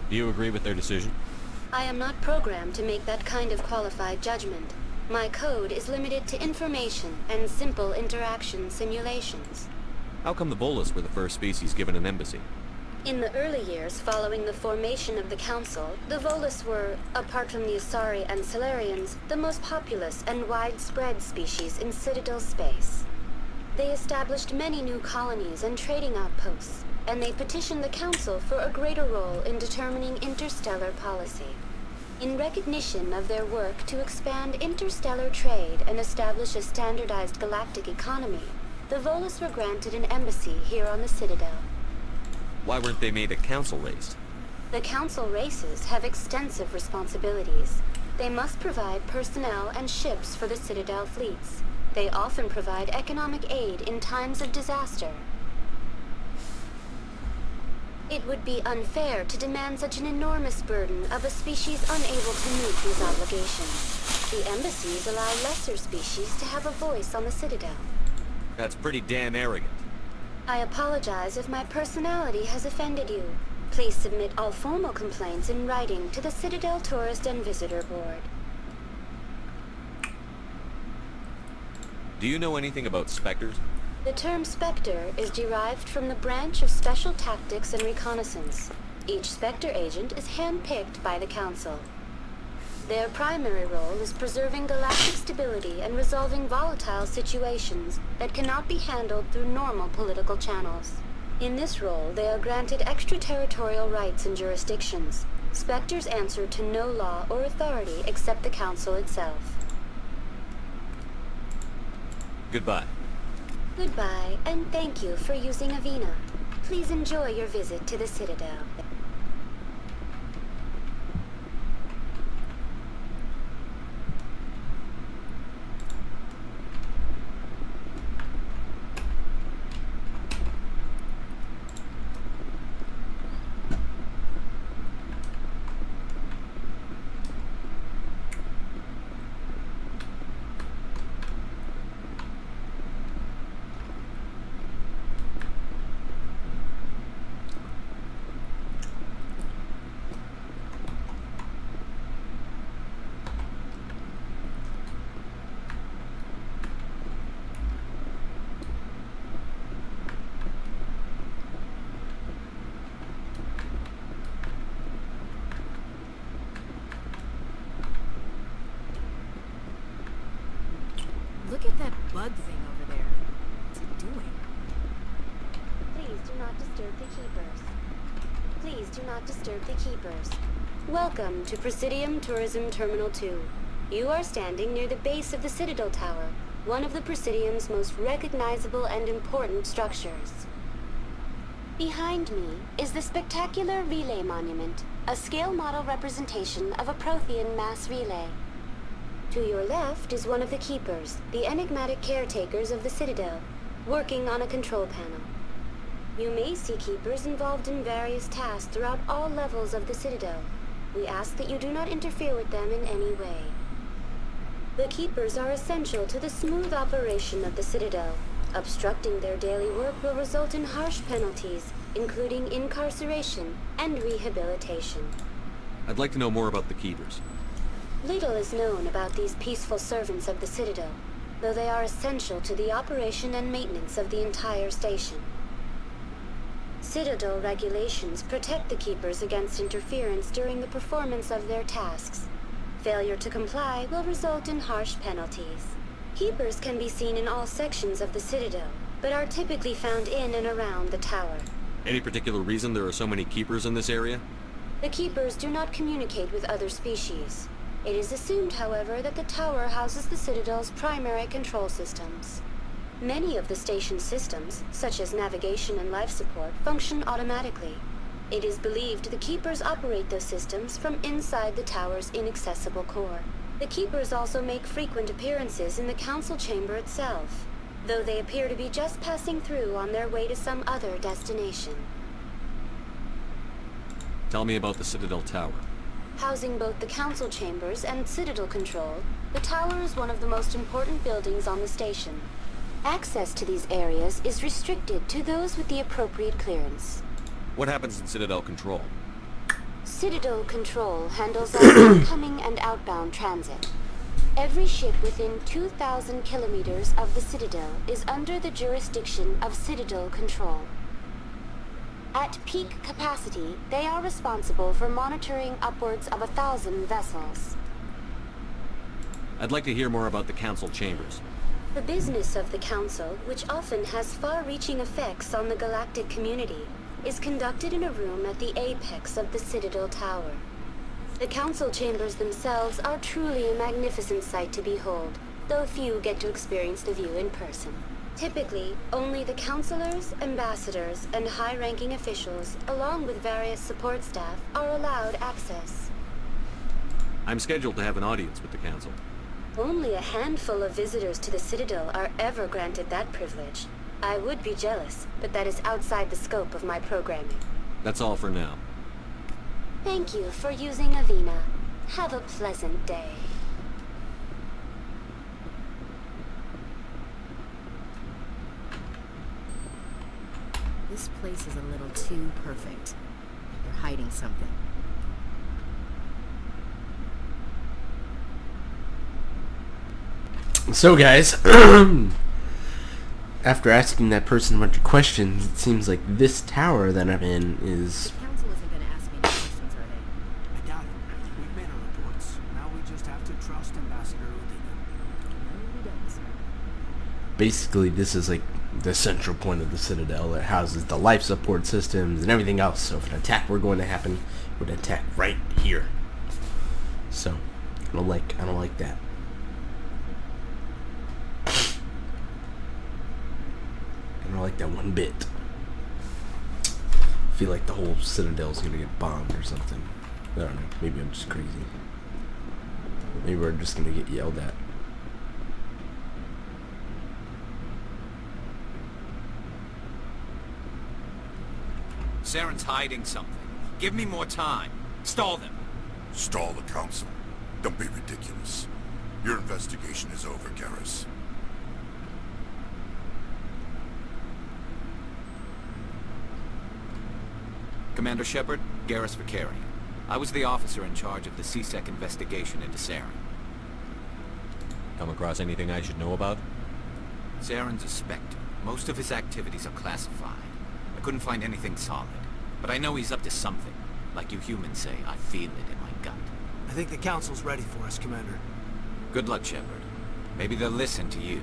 Do you agree with their decision? I am not programmed to make that kind of qualified judgment. My code is limited to information and simple interaction simulations. How come the Volus were the first species given an embassy? In the early years following the formation of the Council, the Volus were, apart from the Asari and Solarians, the most populous and widespread species in Citadel space. They established many new colonies and trading outposts, and they petitioned the Council for a greater role in determining interstellar policy. In recognition of their work to expand interstellar trade and establish a standardized galactic economy, the Volus were granted an embassy here on the Citadel. Why weren't they made a council race? The Council races have extensive responsibilities. They must provide personnel and ships for the Citadel fleets. They often provide economic aid in times of disaster. It would be unfair to demand such an enormous burden of a species unable to meet these obligations. The embassies allow lesser species to have a voice on the Citadel. That's pretty damn arrogant. I apologize if my personality has offended you. Please submit all formal complaints in writing to the Citadel Tourist and Visitor Board. Do you know anything about Spectres? The term Spectre is derived from the branch of Special Tactics and Reconnaissance. Each Spectre agent is handpicked by the Council. Their primary role is preserving galactic stability and resolving volatile situations that cannot be handled through normal political channels. In this role, they are granted extraterritorial rights and jurisdictions. Spectres answer to no law or authority except the Council itself. Goodbye. Goodbye, and thank you for using Avina. Please enjoy your visit to the Citadel. Look at that bug thing over there. What's it doing? Please do not disturb the Keepers. Please do not disturb the Keepers. Welcome to Presidium Tourism Terminal 2. You are standing near the base of the Citadel Tower, one of the Presidium's most recognizable and important structures. Behind me is the spectacular Relay Monument, a scale model representation of a Prothean mass relay. To your left is one of the Keepers, the enigmatic caretakers of the Citadel, working on a control panel. You may see Keepers involved in various tasks throughout all levels of the Citadel. We ask that you do not interfere with them in any way. The Keepers are essential to the smooth operation of the Citadel. Obstructing their daily work will result in harsh penalties, including incarceration and rehabilitation. I'd like to know more about the Keepers. Little is known about these peaceful servants of the Citadel, though they are essential to the operation and maintenance of the entire station. Citadel regulations protect the Keepers against interference during the performance of their tasks. Failure to comply will result in harsh penalties. Keepers can be seen in all sections of the Citadel, but are typically found in and around the tower. Any particular reason there are so many Keepers in this area? The Keepers do not communicate with other species. It is assumed, however, that the tower houses the Citadel's primary control systems. Many of the station's systems, such as navigation and life support, function automatically. It is believed the Keepers operate those systems from inside the tower's inaccessible core. The Keepers also make frequent appearances in the Council chamber itself, though they appear to be just passing through on their way to some other destination. Tell me about the Citadel Tower. Housing both the Council chambers and Citadel control, the tower is one of the most important buildings on the station. Access to these areas is restricted to those with the appropriate clearance. What happens in Citadel Control? Citadel Control handles all incoming and outbound transit. Every ship within 2,000 kilometers of the Citadel is under the jurisdiction of Citadel Control. At peak capacity, they are responsible for monitoring upwards of 1,000 vessels. I'd like to hear more about the Council chambers. The business of the Council, which often has far-reaching effects on the galactic community, is conducted in a room at the apex of the Citadel Tower. The Council chambers themselves are truly a magnificent sight to behold, though few get to experience the view in person. Typically, only the councilors, ambassadors, and high-ranking officials, along with various support staff, are allowed access. I'm scheduled to have an audience with the Council. Only a handful of visitors to the Citadel are ever granted that privilege. I would be jealous, but that is outside the scope of my programming. That's all for now. Thank you for using Avina. Have a pleasant day. This place is a little too perfect. They're hiding something. So guys, after asking that person a bunch of questions, it seems like this tower that I'm in is... The council isn't going to ask me any questions, are they? I doubt it. We've made our reports. Now we just have to trust Ambassador Udina. No, we don't, sir. Basically, this is like the central point of the Citadel. It houses the life support systems and everything else. So if an attack were going to happen, it would attack right here. So I don't like that. I don't like that one bit. I feel like the whole Citadel's gonna get bombed or something. I don't know. Maybe I'm just crazy. Maybe we're just gonna get yelled at. Saren's hiding something. Give me more time. Stall them. Stall the council? Don't be ridiculous. Your investigation is over, Garrus. Commander Shepard, Garrus Vicarian. I was the officer in charge of the CSEC investigation into Saren. Come across anything I should know about? Saren's a Spectre. Most of his activities are classified. I couldn't find anything solid. But I know he's up to something. Like you humans say, I feel it in my gut. I think the council's ready for us, Commander. Good luck, Shepard. Maybe they'll listen to you.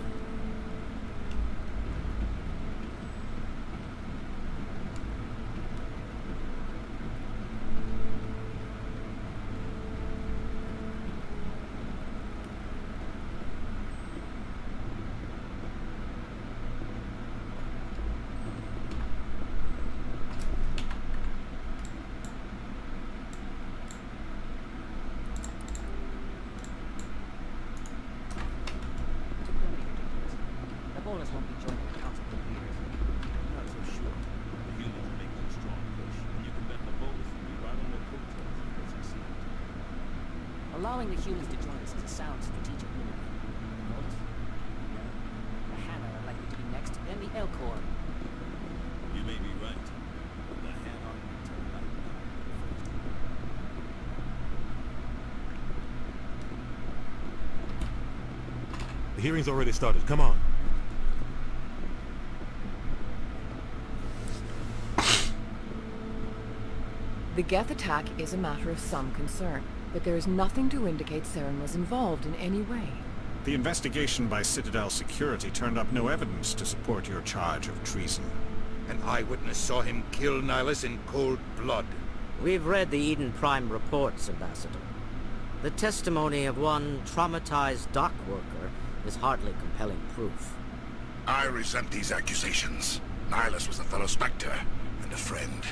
won't be joining the council for years. I'm not so sure. The humans are making a strong push, and you can bet the voters will be right on their coattails if they succeed. Allowing the humans to join us is a sound strategic move. Votes? The Hana are likely to be next, then the El Corps. You may be right. The Hana are turned back now. The hearing's already started. Come on. The Geth attack is a matter of some concern, but there is nothing to indicate Saren was involved in any way. The investigation by Citadel Security turned up no evidence to support your charge of treason. An eyewitness saw him kill Nihilus in cold blood. We've read the Eden Prime reports, Ambassador. The testimony of one traumatized dock worker is hardly compelling proof. I resent these accusations. Nihilus was a fellow Spectre and a friend.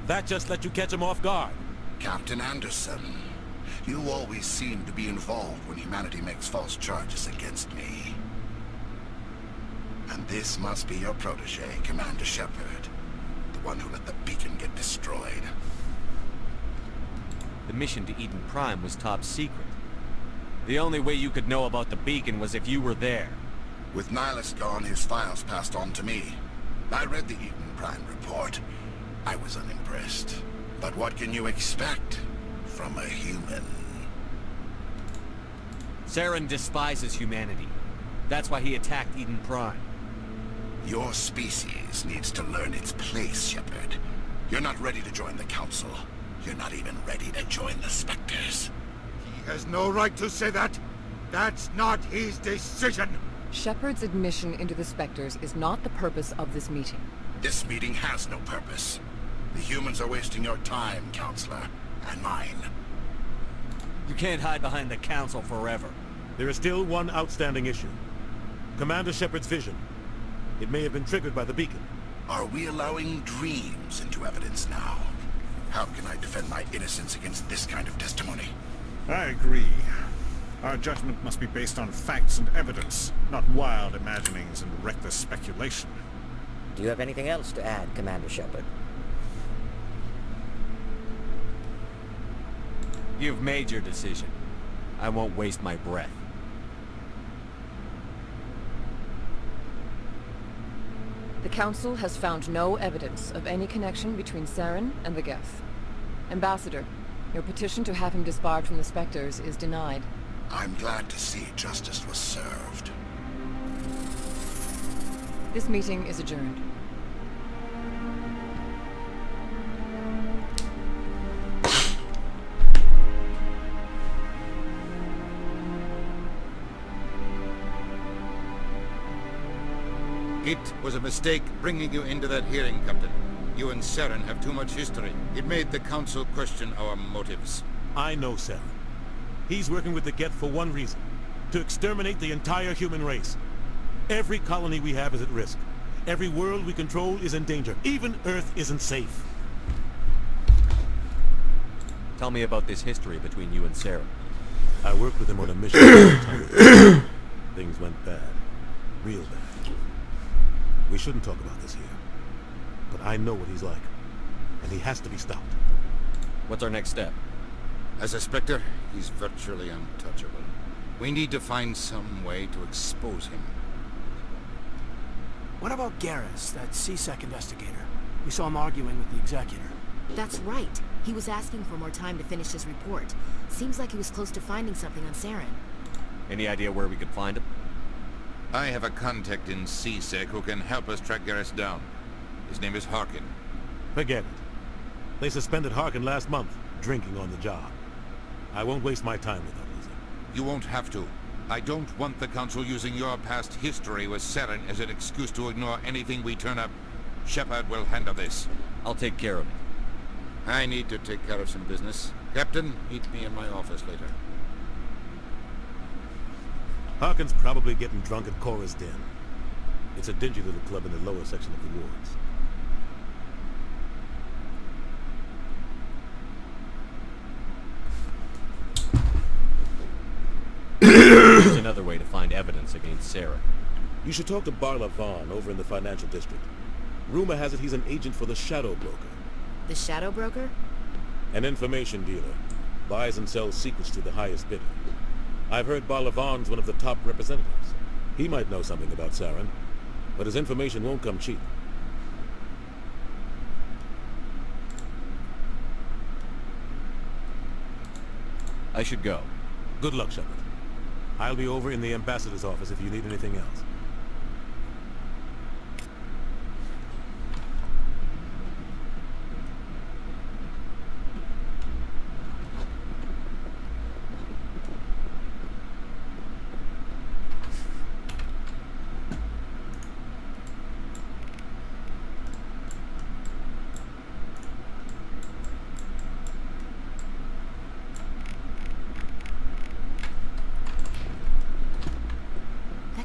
That just let you catch him off guard. Captain Anderson, you always seem to be involved when humanity makes false charges against me. And this must be your protege, Commander Shepard. The one who let the beacon get destroyed. The mission to Eden Prime was top secret. The only way you could know about the beacon was if you were there. With Nihilus gone, his files passed on to me. I read the Eden Prime report. I was unimpressed. But what can you expect from a human? Saren despises humanity. That's why he attacked Eden Prime. Your species needs to learn its place, Shepard. You're not ready to join the Council. You're not even ready to join the Spectres. He has no right to say that. That's not his decision. Shepard's admission into the Spectres is not the purpose of this meeting. This meeting has no purpose. The humans are wasting your time, Counselor, and mine. You can't hide behind the Council forever. There is still one outstanding issue. Commander Shepard's vision. It may have been triggered by the beacon. Are we allowing dreams into evidence now? How can I defend my innocence against this kind of testimony? I agree. Our judgment must be based on facts and evidence, not wild imaginings and reckless speculation. Do you have anything else to add, Commander Shepard? You've made your decision. I won't waste my breath. The Council has found no evidence of any connection between Saren and the Geth. Ambassador, your petition to have him disbarred from the Spectres is denied. I'm glad to see justice was served. This meeting is adjourned. It was a mistake bringing you into that hearing, Captain. You and Saren have too much history. It made the Council question our motives. I know Saren. He's working with the Geth for one reason. To exterminate the entire human race. Every colony we have is at risk. Every world we control is in danger. Even Earth isn't safe. Tell me about this history between you and Saren. I worked with him on a mission. Things went bad. Real bad. We shouldn't talk about this here. But I know what he's like. And he has to be stopped. What's our next step? As a Spectre, he's virtually untouchable. We need to find some way to expose him. What about Garrus, that CSEC investigator? We saw him arguing with the Executor. That's right. He was asking for more time to finish his report. Seems like he was close to finding something on Saren. Any idea where we could find him? I have a contact in CSEC who can help us track Garrus down. His name is Harkin. Forget it. They suspended Harkin last month, drinking on the job. I won't waste my time with that, Lizzie. You won't have to. I don't want the Council using your past history with Saren as an excuse to ignore anything we turn up. Shepard will handle this. I'll take care of it. I need to take care of some business. Captain, meet me in my office later. Harkin's probably getting drunk at Cora's Den. It's a dingy little club in the lower section of the wards. There's another way to find evidence against Saren. You should talk to Barla Vaughn over in the financial district. Rumor has it he's an agent for the Shadow Broker. The Shadow Broker? An information dealer. Buys and sells secrets to the highest bidder. I've heard Barla Vaughn's one of the top representatives. He might know something about Saren, but his information won't come cheap. I should go. Good luck, Shepard. I'll be over in the ambassador's office if you need anything else.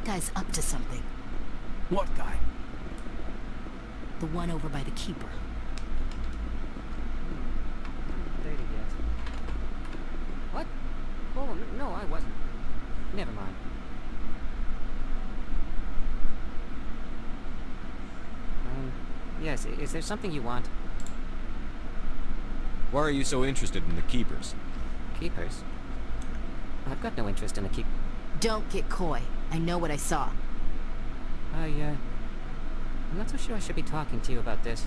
Guy's up to something. What guy? The one over by the Keeper. There you get. What? Oh, no, I wasn't. Never mind. Yes, is there something you want? Why are you so interested in the Keepers? Keepers? I've got no interest in the Keep... Don't get coy. I know what I saw. I'm not so sure I should be talking to you about this.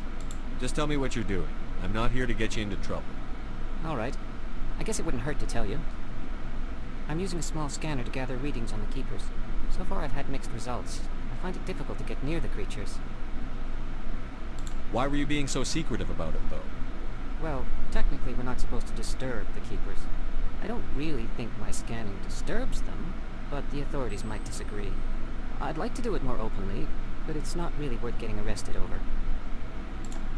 Just tell me what you're doing. I'm not here to get you into trouble. All right. I guess it wouldn't hurt to tell you. I'm using a small scanner to gather readings on the Keepers. So far I've had mixed results. I find it difficult to get near the creatures. Why were you being so secretive about it, though? Well, technically we're not supposed to disturb the Keepers. I don't really think my scanning disturbs them, but the authorities might disagree. I'd like to do it more openly, but it's not really worth getting arrested over.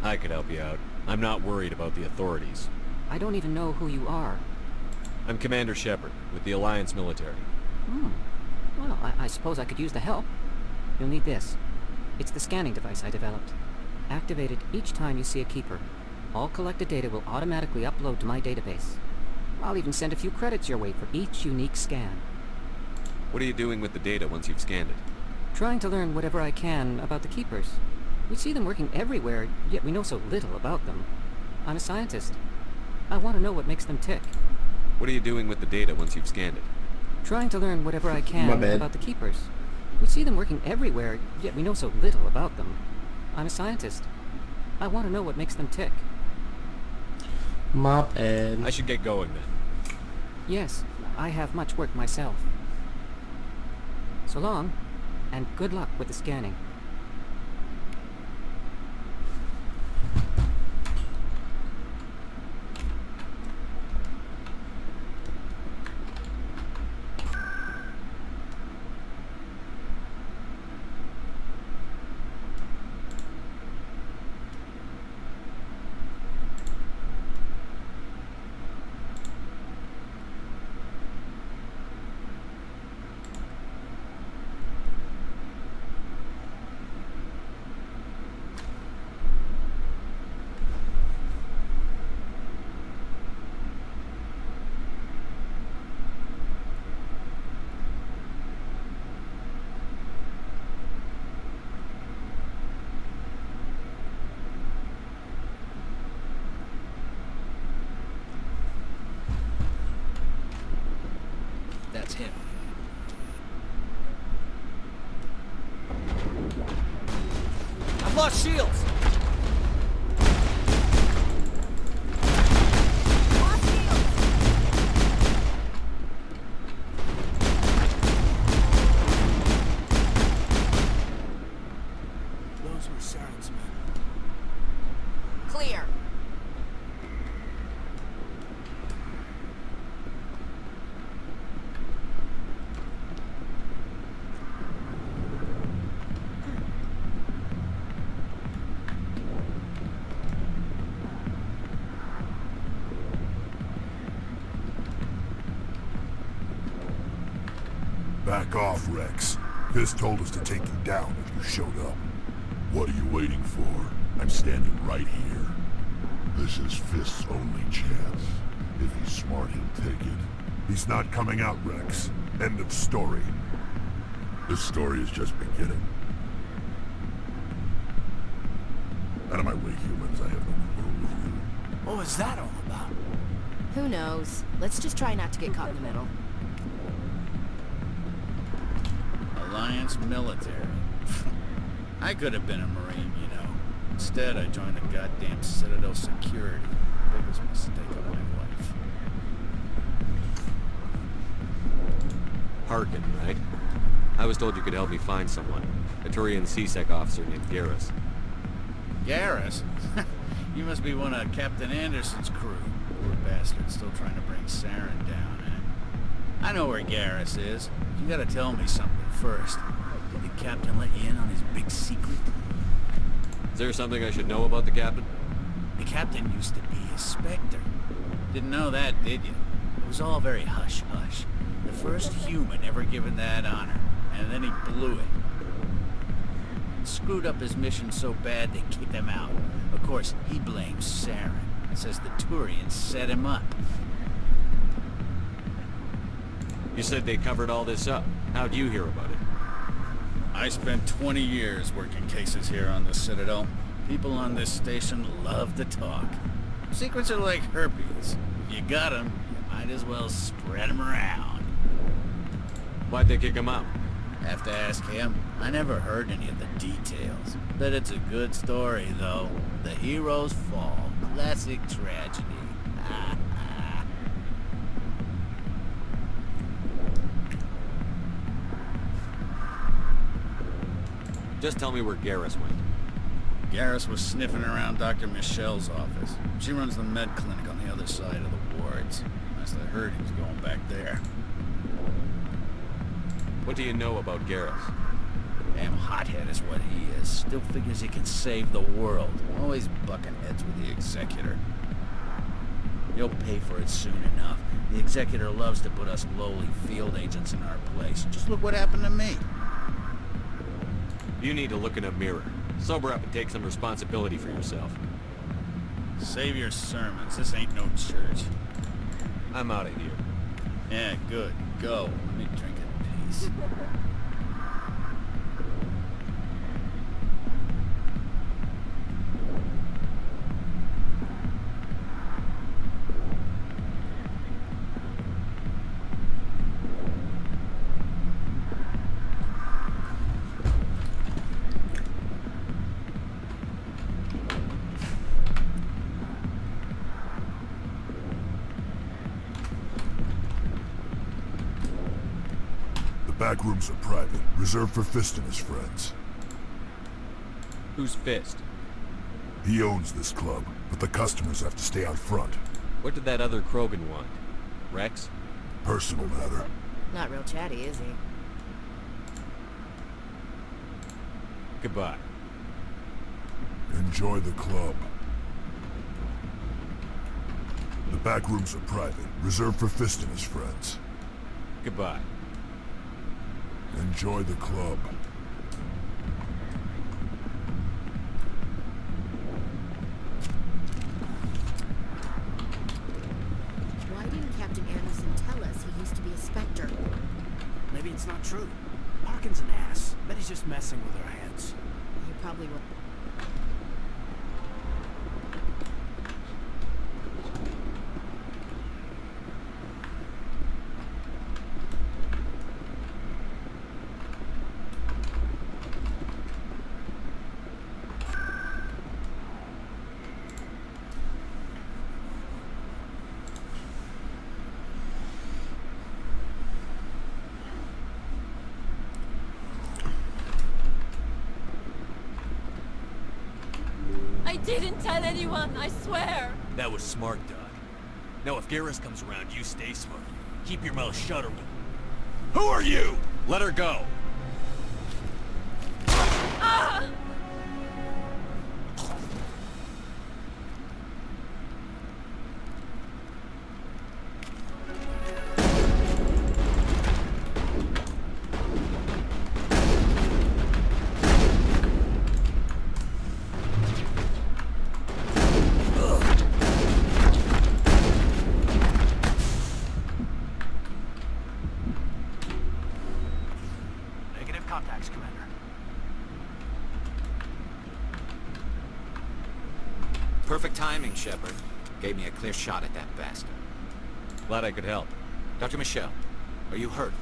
I could help you out. I'm not worried about the authorities. I don't even know who you are. I'm Commander Shepard, with the Alliance military. Well, I suppose I could use the help. You'll need this. It's the scanning device I developed. Activate it each time you see a Keeper. All collected data will automatically upload to my database. I'll even send a few credits your way for each unique scan. What are you doing with the data once you've scanned it? Trying to learn whatever I can about the Keepers. We see them working everywhere, yet we know so little about them. I'm a scientist. I want to know what makes them tick. What are you doing with the data once you've scanned it? Trying to learn whatever I My can bad. about the Keepers. We see them working everywhere, yet we know so little about them. I'm a scientist. I want to know what makes them tick. My bad. I should get going then. Yes, I have much work myself. So long, and good luck with the scanning. That's him. I've lost shields! Those were Saren's men. Clear. Back off, Rex. Fisk told us to take you down if you showed up. What are you waiting for? I'm standing right here. This is Fisk's only chance. If he's smart, he'll take it. He's not coming out, Rex. End of story. This story is just beginning. Out of my way, humans. I have no quarrel with you. What was that all about? Who knows? Let's just try not to get caught in the middle. Alliance military. I could have been a Marine, you know. Instead, I joined the goddamn Citadel security. Biggest mistake of my life. Harkin, right? I was told you could help me find someone. A Turian CSEC officer named Garrus. Garrus? You must be one of Captain Anderson's crew. Poor bastard, still trying to bring Saren down, eh? I know where Garrus is. You gotta tell me something first. Did the captain let you in on his big secret? Is there something I should know about the captain? The captain used to be a Spectre. Didn't know that, did you? It was all very hush-hush. The first human ever given that honor, and then he blew it. Screwed up his mission so bad they kicked him out. Of course, he blames Saren. Says the Turians set him up. You said they covered all this up. How'd you hear about it? I spent 20 years working cases here on the Citadel. People on this station love to talk. Secrets are like herpes. If you got them, you might as well spread them around. Why'd they kick him out? Have to ask him. I never heard any of the details. Bet it's a good story, though. The heroes fall. Classic tragedy. Just tell me where Garrus went. Garrus was sniffing around Dr. Michelle's office. She runs the med clinic on the other side of the wards. Last I heard, he was going back there. What do you know about Garrus? Damn hothead is what he is. Still figures he can save the world. Always bucking heads with the Executor. You'll pay for it soon enough. The Executor loves to put us lowly field agents in our place. Just look what happened to me. You need to look in a mirror. Sober up and take some responsibility for yourself. Save your sermons. This ain't no church. I'm out of here. Yeah, good. Go. Let me drink in peace. The back rooms are private, reserved for Fist and his friends. Who's Fist? He owns this club, but the customers have to stay out front. What did that other Krogan want? Rex? Personal matter. Not real chatty, is he? Goodbye. Enjoy the club. The back rooms are private, reserved for Fist and his friends. Goodbye. Enjoy the club. Why didn't Captain Anderson tell us he used to be a Spectre? Maybe it's not true. Parkin's an ass. Bet he's just messing with our heads. He probably will. I didn't tell anyone, I swear! That was smart, Doc. Now if Garrus comes around, you stay smart. Keep your mouth shut or we'll... Who are you? Let her go! Ah! Negative contacts, Commander. Perfect timing, Shepard. Gave me a clear shot at that bastard. Glad I could help. Dr. Michelle, are you hurt?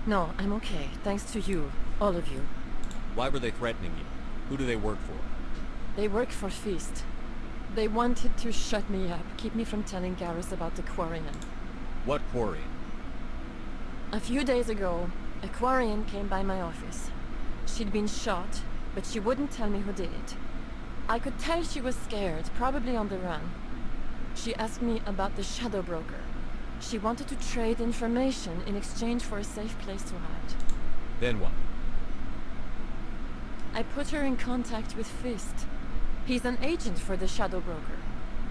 No, I'm okay. Thanks to you. All of you. Why were they threatening you? Who do they work for? They work for Feast. They wanted to shut me up, keep me from telling Garrus about the Quarian. What Quarian? A few days ago, a Quarian came by my office. She'd been shot, but she wouldn't tell me who did it. I could tell she was scared, probably on the run. She asked me about the Shadow Broker. She wanted to trade information in exchange for a safe place to hide. Then what? I put her in contact with Fist. He's an agent for the Shadow Broker.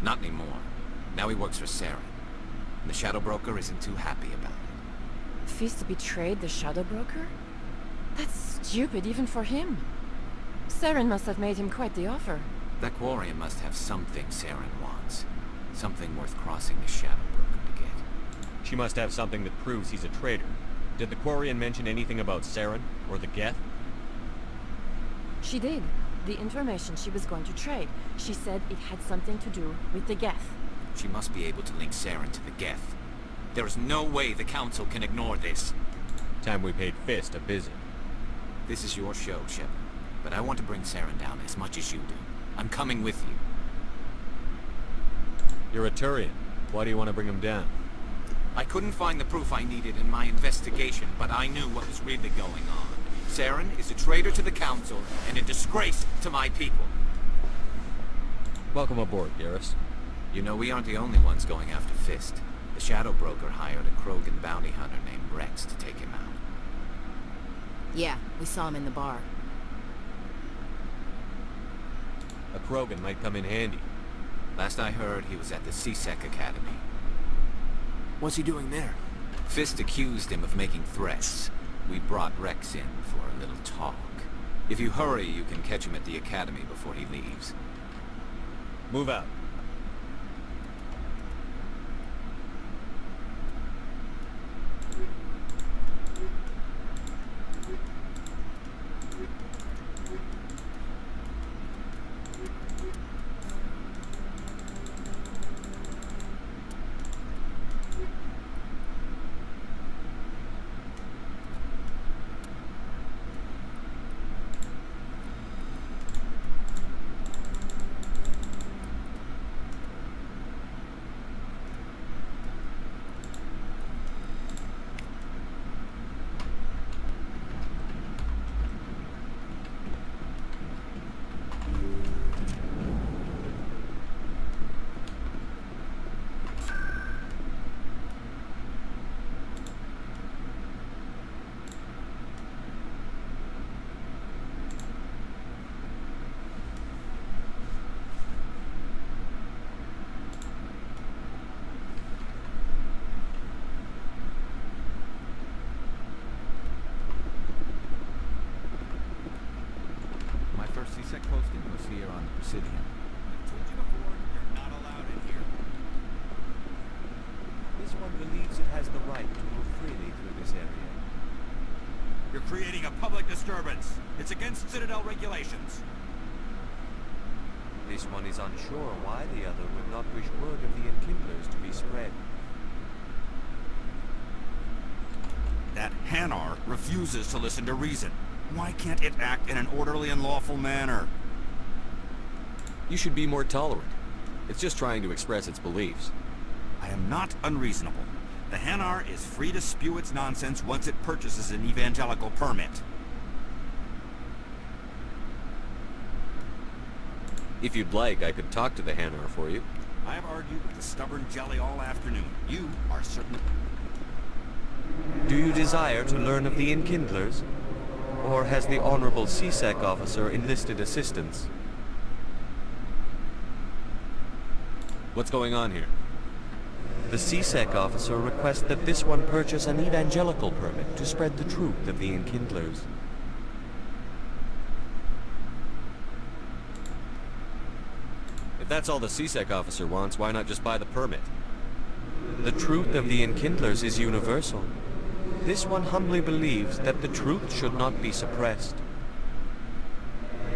Not anymore. Now he works for Saren. And the Shadow Broker isn't too happy about it. Fist betrayed the Shadow Broker? That's stupid even for him. Saren must have made him quite the offer. That Quarian must have something Saren wants. Something worth crossing the Shadow Broker to get. She must have something that proves he's a traitor. Did the Quarian mention anything about Saren or the Geth? She did. The information she was going to trade. She said it had something to do with the Geth. She must be able to link Saren to the Geth. There is no way the Council can ignore this. Time we paid Fist a visit. This is your show, Shepard. But I want to bring Saren down as much as you do. I'm coming with you. You're a Turian. Why do you want to bring him down? I couldn't find the proof I needed in my investigation, but I knew what was really going on. Saren is a traitor to the Council and a disgrace to my people. Welcome aboard, Garrus. You know, we aren't the only ones going after Fist. The Shadow Broker hired a Krogan bounty hunter named Rex to take him out. Yeah, we saw him in the bar. A Krogan might come in handy. Last I heard, he was at the CSEC Academy. What's he doing there? Fist accused him of making threats. We brought Rex in for a little talk. If you hurry, you can catch him at the Academy before he leaves. Move out. one believes it has the right to move freely through this area. You're creating a public disturbance. It's against Citadel regulations. This one is unsure why the other would not wish word of the enkindlers to be spread. That Hanar refuses to listen to reason. Why can't it act in an orderly and lawful manner? You should be more tolerant. It's just trying to express its beliefs. I am not unreasonable. The Hanar is free to spew its nonsense once it purchases an evangelical permit. If you'd like, I could talk to the Hanar for you. I have argued with the stubborn jelly all afternoon. You are certain... Do you desire to learn of the enkindlers? Or has the Honorable CSEC officer enlisted assistance? What's going on here? The CSEC officer requests that this one purchase an evangelical permit to spread the truth of the enkindlers. If that's all the CSEC officer wants, why not just buy the permit? The truth of the enkindlers is universal. This one humbly believes that the truth should not be suppressed.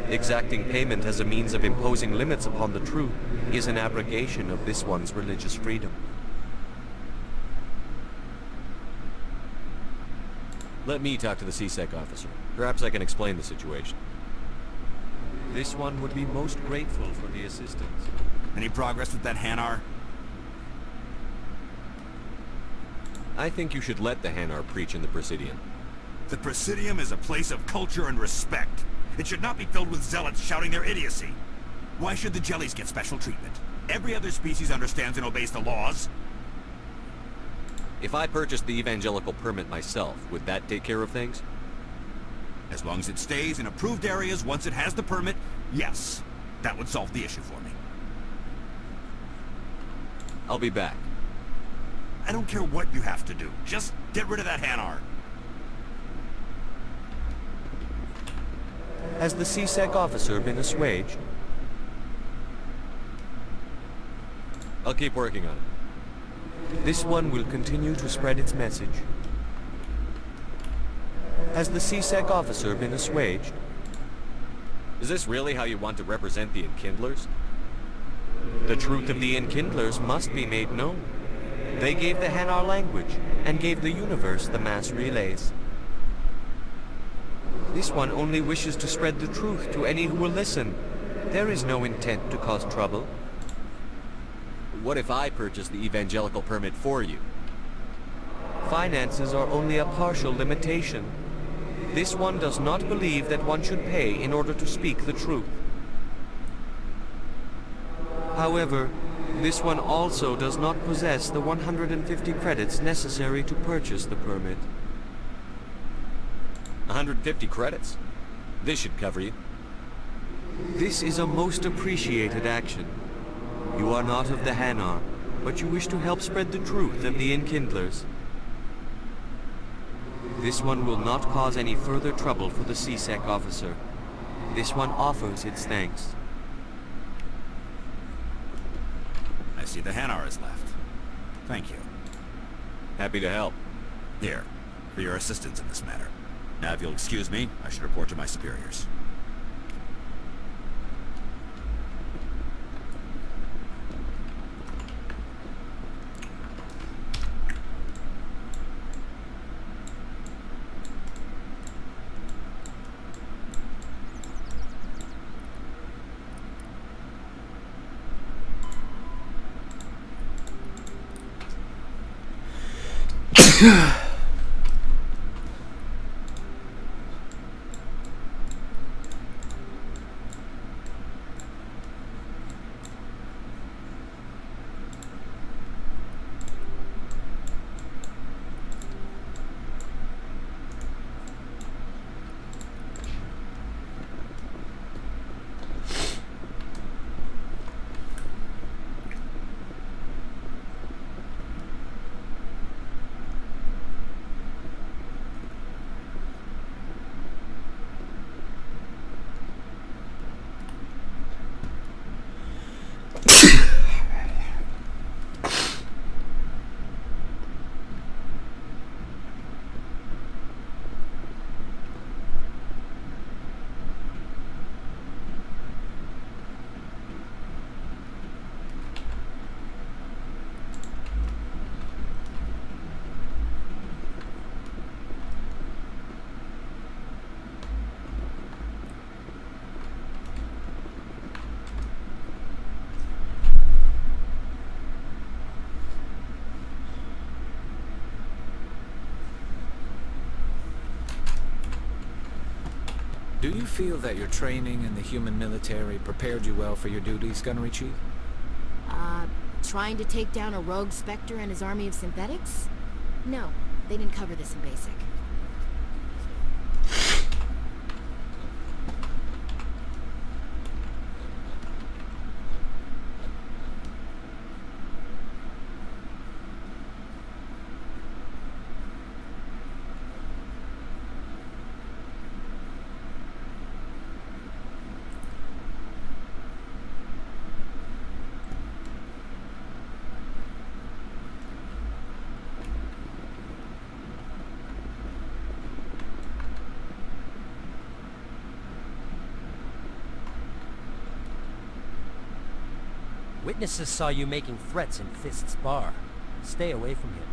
Exacting payment as a means of imposing limits upon the truth is an abrogation of this one's religious freedom. Let me talk to the CSEC officer. Perhaps I can explain the situation. This one would be most grateful for the assistance. Any progress with that Hanar? I think you should let the Hanar preach in the Presidium. The Presidium is a place of culture and respect. It should not be filled with zealots shouting their idiocy. Why should the jellies get special treatment? Every other species understands and obeys the laws. If I purchased the evangelical permit myself, would that take care of things? As long as it stays in approved areas once it has the permit, yes. That would solve the issue for me. I'll be back. I don't care what you have to do. Just get rid of that Hanar. Has the CSEC officer been assuaged? I'll keep working on it. This one will continue to spread its message. Has the CSEC officer been assuaged? Is this really how you want to represent the enkindlers? The truth of the enkindlers must be made known. They gave the Hanar language, and gave the universe the mass relays. This one only wishes to spread the truth to any who will listen. There is no intent to cause trouble. What if I purchase the evangelical permit for you? Finances are only a partial limitation. This one does not believe that one should pay in order to speak the truth. However, this one also does not possess the 150 credits necessary to purchase the permit. 150 credits? This should cover you. This is a most appreciated action. You are not of the Hanar, but you wish to help spread the truth of the enkindlers. This one will not cause any further trouble for the CSEC officer. This one offers its thanks. I see the Hanar is left. Thank you. Happy to help. Here, for your assistance in this matter. Now, if you'll excuse me, I should report to my superiors. Do you feel that your training in the human military prepared you well for your duties, Gunnery Chief? Trying to take down a rogue Spectre and his army of synthetics? No, they didn't cover this in basic. Witnesses saw you making threats in Fist's bar. Stay away from him.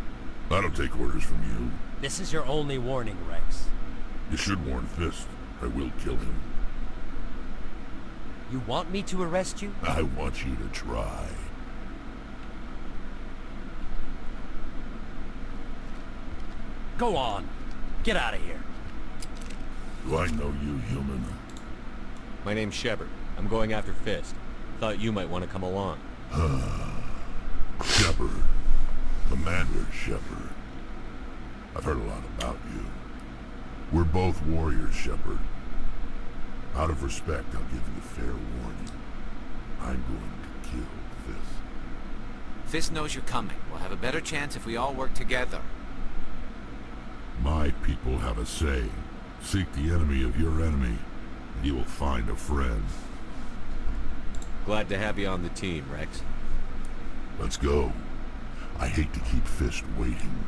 I don't take orders from you. This is your only warning, Rex. You should warn Fist. I will kill him. You want me to arrest you? I want you to try. Go on. Get out of here. Do I know you, human? My name's Shepard. I'm going after Fist. Thought you might want to come along. Shepard. Commander Shepard. I've heard a lot about you. We're both warriors, Shepard. Out of respect, I'll give you a fair warning. I'm going to kill Fist. Fist knows you're coming. We'll have a better chance if we all work together. My people have a say. Seek the enemy of your enemy, and you will find a friend. Glad to have you on the team, Rex. Let's go. I hate to keep Fist waiting.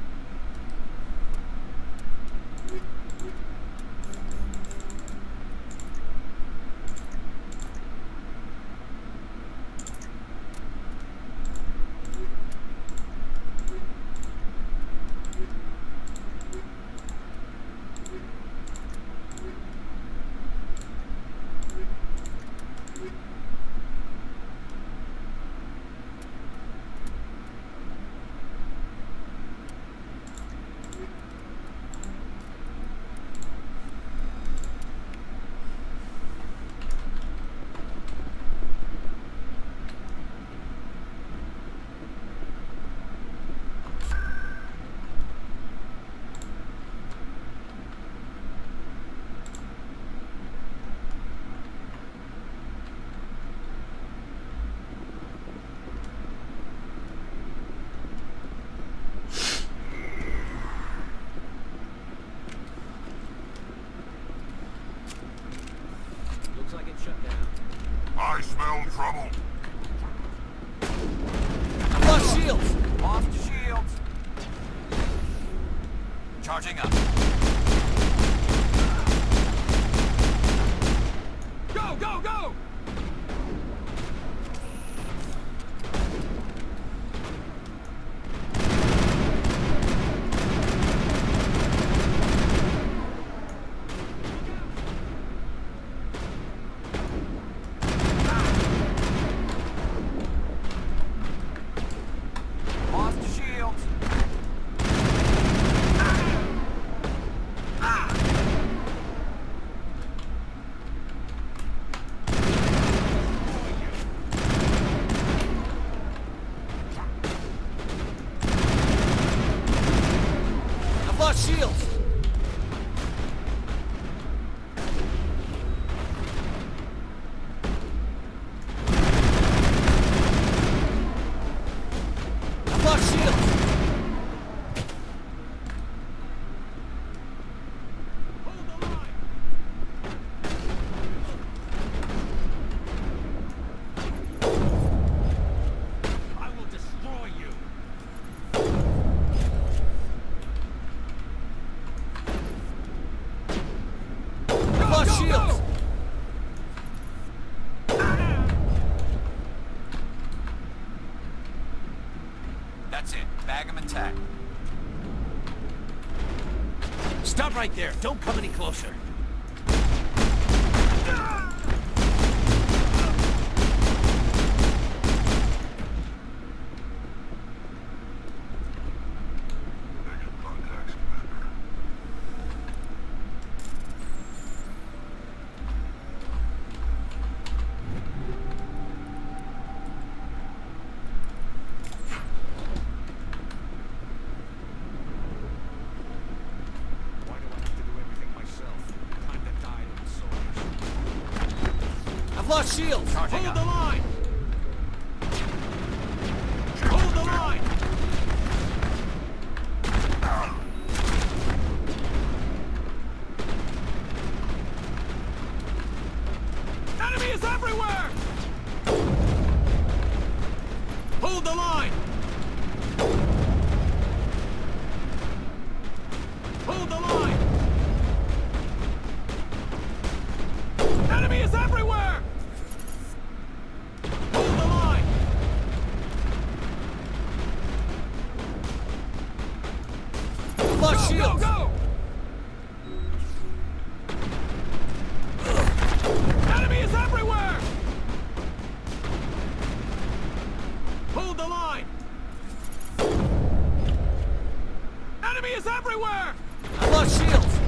I smell trouble. I've lost shields! Lost shields! Charging up. Go, go, go! Shields! I've lost shields! Hold the line! I will destroy you! Shields! That's it. Bag him intact. Stop right there. Don't come any closer. Lost shields! Charging Hold up. the line! Hold the line! Enemy is everywhere! Hold the line! Hold the line! Enemy is everywhere! Hold the line! Lost shields! Go, go! Enemy is everywhere! Hold the line! Enemy is everywhere! I lost shields!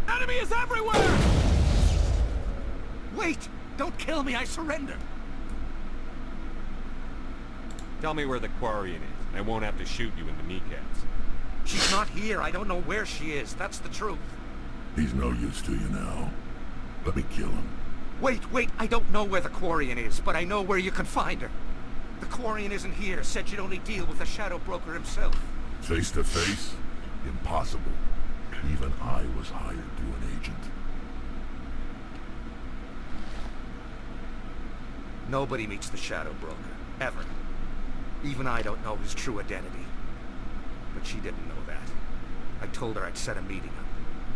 Enemy is everywhere! Wait! Don't kill me, I surrender! Tell me where the Quarian is, and I won't have to shoot you in the kneecaps. She's not here. I don't know where she is. That's the truth. He's no use to you now. Let me kill him. Wait! I don't know where the Quarian is, but I know where you can find her. The Quarian isn't here. Said you'd only deal with the Shadow Broker himself. Face to face? Impossible. Even I was hired through an agent. Nobody meets the Shadow Broker. Ever. Even I don't know his true identity. But she didn't know that. I told her I'd set a meeting up.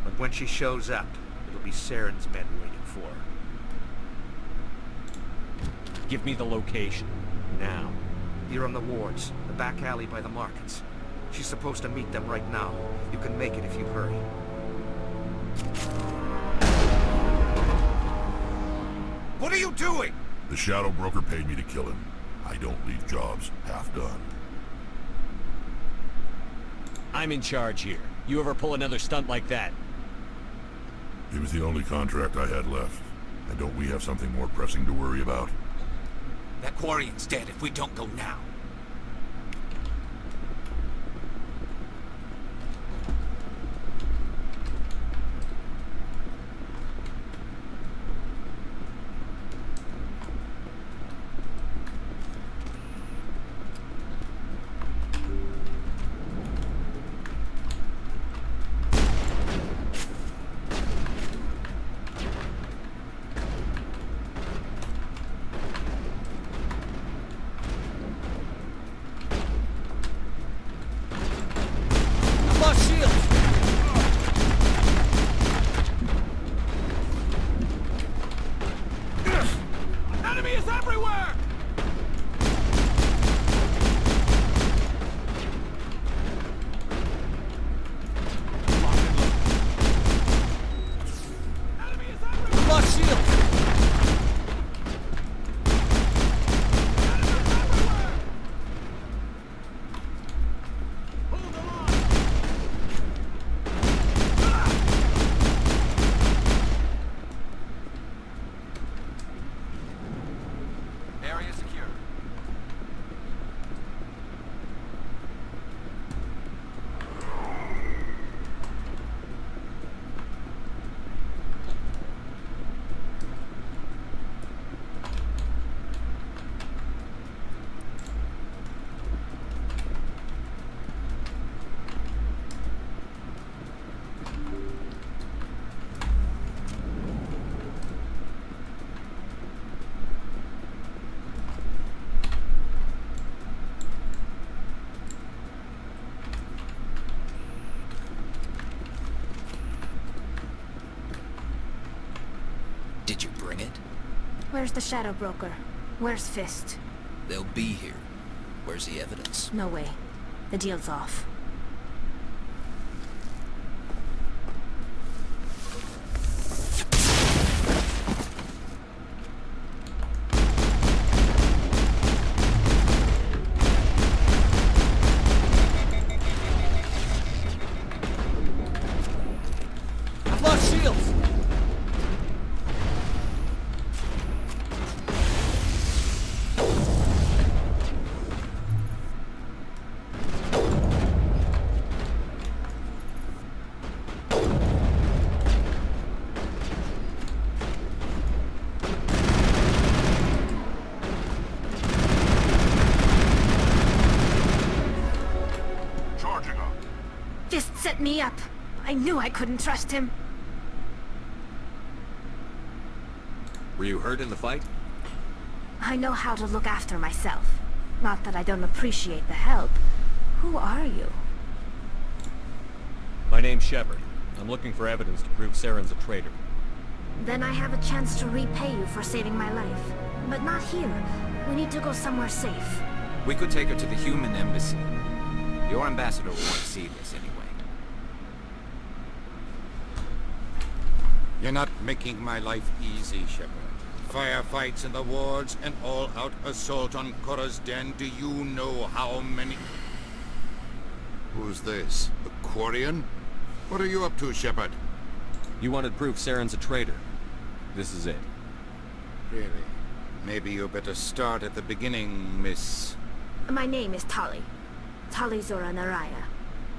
But when she shows up, it'll be Saren's men waiting for her. Give me the location. Now. Here on the wards, the back alley by the markets. She's supposed to meet them right now. You can make it if you hurry. What are you doing? The Shadow Broker paid me to kill him. I don't leave jobs half done. I'm in charge here. You ever pull another stunt like that? It was the only contract I had left. And don't we have something more pressing to worry about? That Quarian's dead if we don't go now. Enemy is everywhere! Lost shield! Area secure. Did you bring it? Where's the Shadow Broker? Where's Fist? They'll be here. Where's the evidence? No way. The deal's off. I've lost shields! set me up. I knew I couldn't trust him. Were you hurt in the fight? I know how to look after myself. Not that I don't appreciate the help. Who are you? My name's Shepard. I'm looking for evidence to prove Saren's a traitor. Then I have a chance to repay you for saving my life. But not here. We need to go somewhere safe. We could take her to the human embassy. Your ambassador will want to see this anyway. You're not making my life easy, Shepard. Firefights in the wards, an all-out assault on Korra's den. Do you know how many... Who's this? A Quarian? What are you up to, Shepard? You wanted proof Saren's a traitor. This is it. Really? Maybe you better start at the beginning, Miss... My name is Tali. Tali Zora Naraya.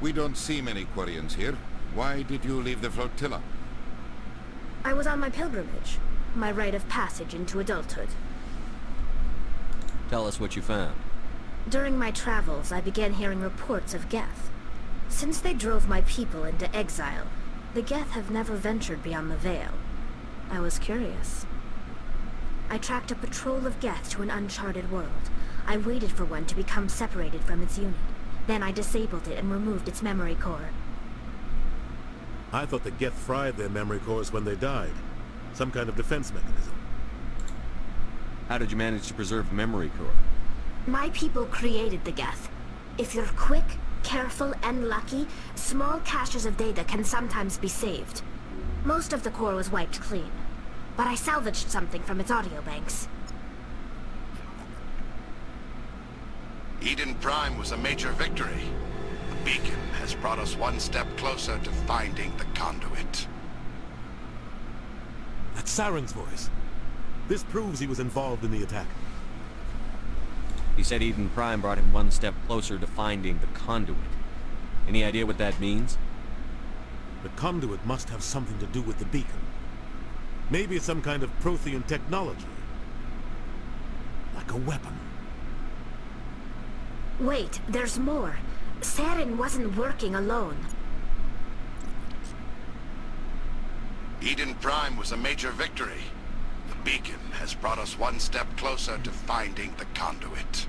We don't see many Quarians here. Why did you leave the flotilla? I was on my pilgrimage. My rite of passage into adulthood. Tell us what you found. During my travels, I began hearing reports of Geth. Since they drove my people into exile, the Geth have never ventured beyond the Veil. I was curious. I tracked a patrol of Geth to an uncharted world. I waited for one to become separated from its unit. Then I disabled it and removed its memory core. I thought the Geth fried their memory cores when they died. Some kind of defense mechanism. How did you manage to preserve the memory core? My people created the Geth. If you're quick, careful, and lucky, small caches of data can sometimes be saved. Most of the core was wiped clean, but I salvaged something from its audio banks. Eden Prime was a major victory. The beacon has brought us one step closer to finding the conduit. That's Saren's voice. This proves he was involved in the attack. He said Eden Prime brought him one step closer to finding the conduit. Any idea what that means? The conduit must have something to do with the beacon. Maybe it's some kind of Prothean technology. Like a weapon. Wait, there's more. Saren wasn't working alone. Eden Prime was a major victory. The beacon has brought us one step closer to finding the conduit.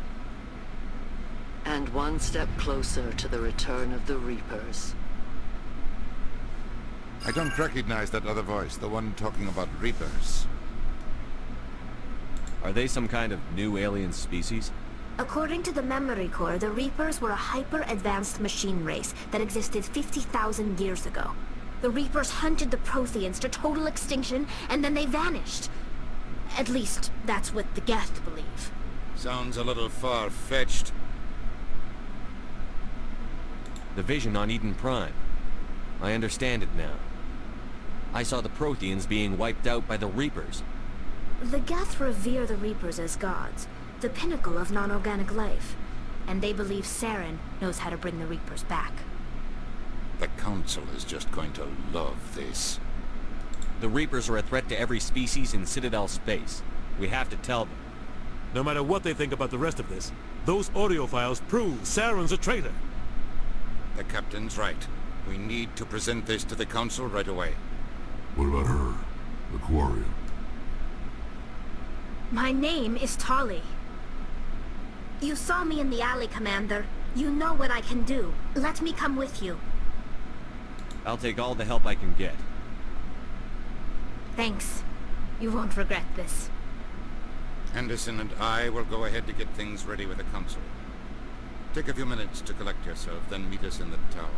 And one step closer to the return of the Reapers. I don't recognize that other voice, the one talking about Reapers. Are they some kind of new alien species? According to the memory core, the Reapers were a hyper-advanced machine race that existed 50,000 years ago. The Reapers hunted the Protheans to total extinction, and then they vanished. At least, that's what the Geth believe. Sounds a little far-fetched. The vision on Eden Prime. I understand it now. I saw the Protheans being wiped out by the Reapers. The Geth revere the Reapers as gods, the pinnacle of non-organic life, and they believe Saren knows how to bring the Reapers back. The Council is just going to love this. The Reapers are a threat to every species in Citadel space. We have to tell them. No matter what they think about the rest of this, those audio files prove Saren's a traitor. The Captain's right. We need to present this to the Council right away. What about her? The Quarian? My name is Tali. You saw me in the alley, Commander. You know what I can do. Let me come with you. I'll take all the help I can get. Thanks. You won't regret this. Anderson and I will go ahead to get things ready with the Council. Take a few minutes to collect yourself, then meet us in the tower.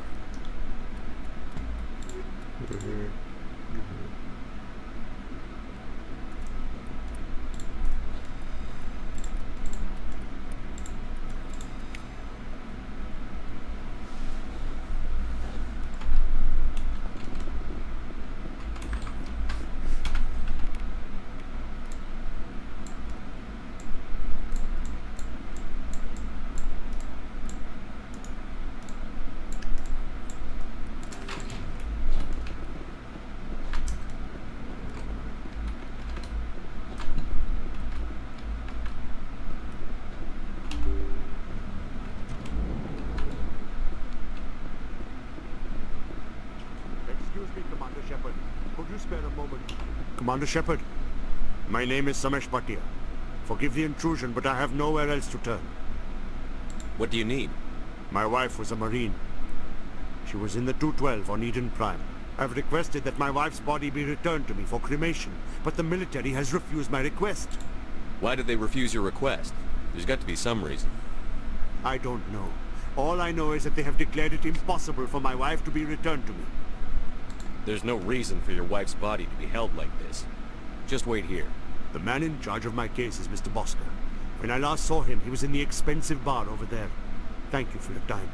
spare a moment? Commander Shepard, my name is Samesh Bhatia. Forgive the intrusion, but I have nowhere else to turn. What do you need? My wife was a Marine. She was in the 212 on Eden Prime. I've requested that my wife's body be returned to me for cremation, but the military has refused my request. Why did they refuse your request? There's got to be some reason. I don't know. All I know is that they have declared it impossible for my wife to be returned to me. There's no reason for your wife's body to be held like this. Just wait here. The man in charge of my case is Mr. Bosker. When I last saw him, he was in the expensive bar over there. Thank you for your time.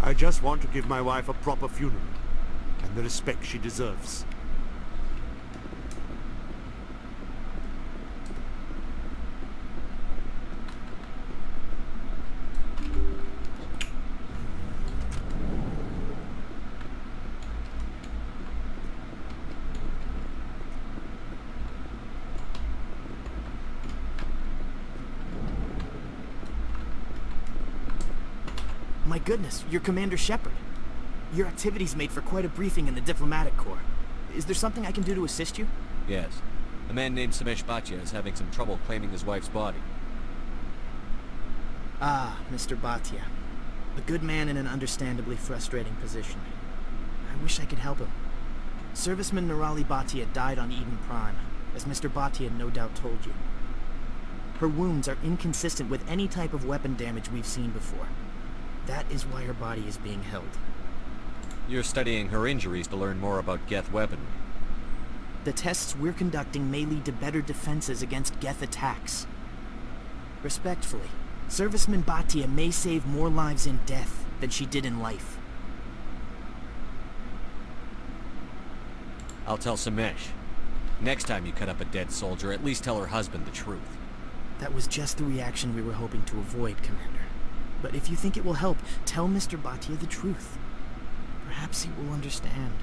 I just want to give my wife a proper funeral, and the respect she deserves. My goodness, you're Commander Shepard. Your activities made for quite a briefing in the diplomatic corps. Is there something I can do to assist you? Yes. A man named Samesh Bhatia is having some trouble claiming his wife's body. Ah, Mr. Bhatia. A good man in an understandably frustrating position. I wish I could help him. Serviceman Nirali Bhatia died on Eden Prime, as Mr. Bhatia no doubt told you. Her wounds are inconsistent with any type of weapon damage we've seen before. That is why her body is being held. You're studying her injuries to learn more about Geth weaponry. The tests we're conducting may lead to better defenses against Geth attacks. Respectfully, Serviceman Bhatia may save more lives in death than she did in life. I'll tell Samesh. Next time you cut up a dead soldier, at least tell her husband the truth. That was just the reaction we were hoping to avoid, Commander. But if you think it will help, tell Mr. Bhatia the truth. Perhaps he will understand.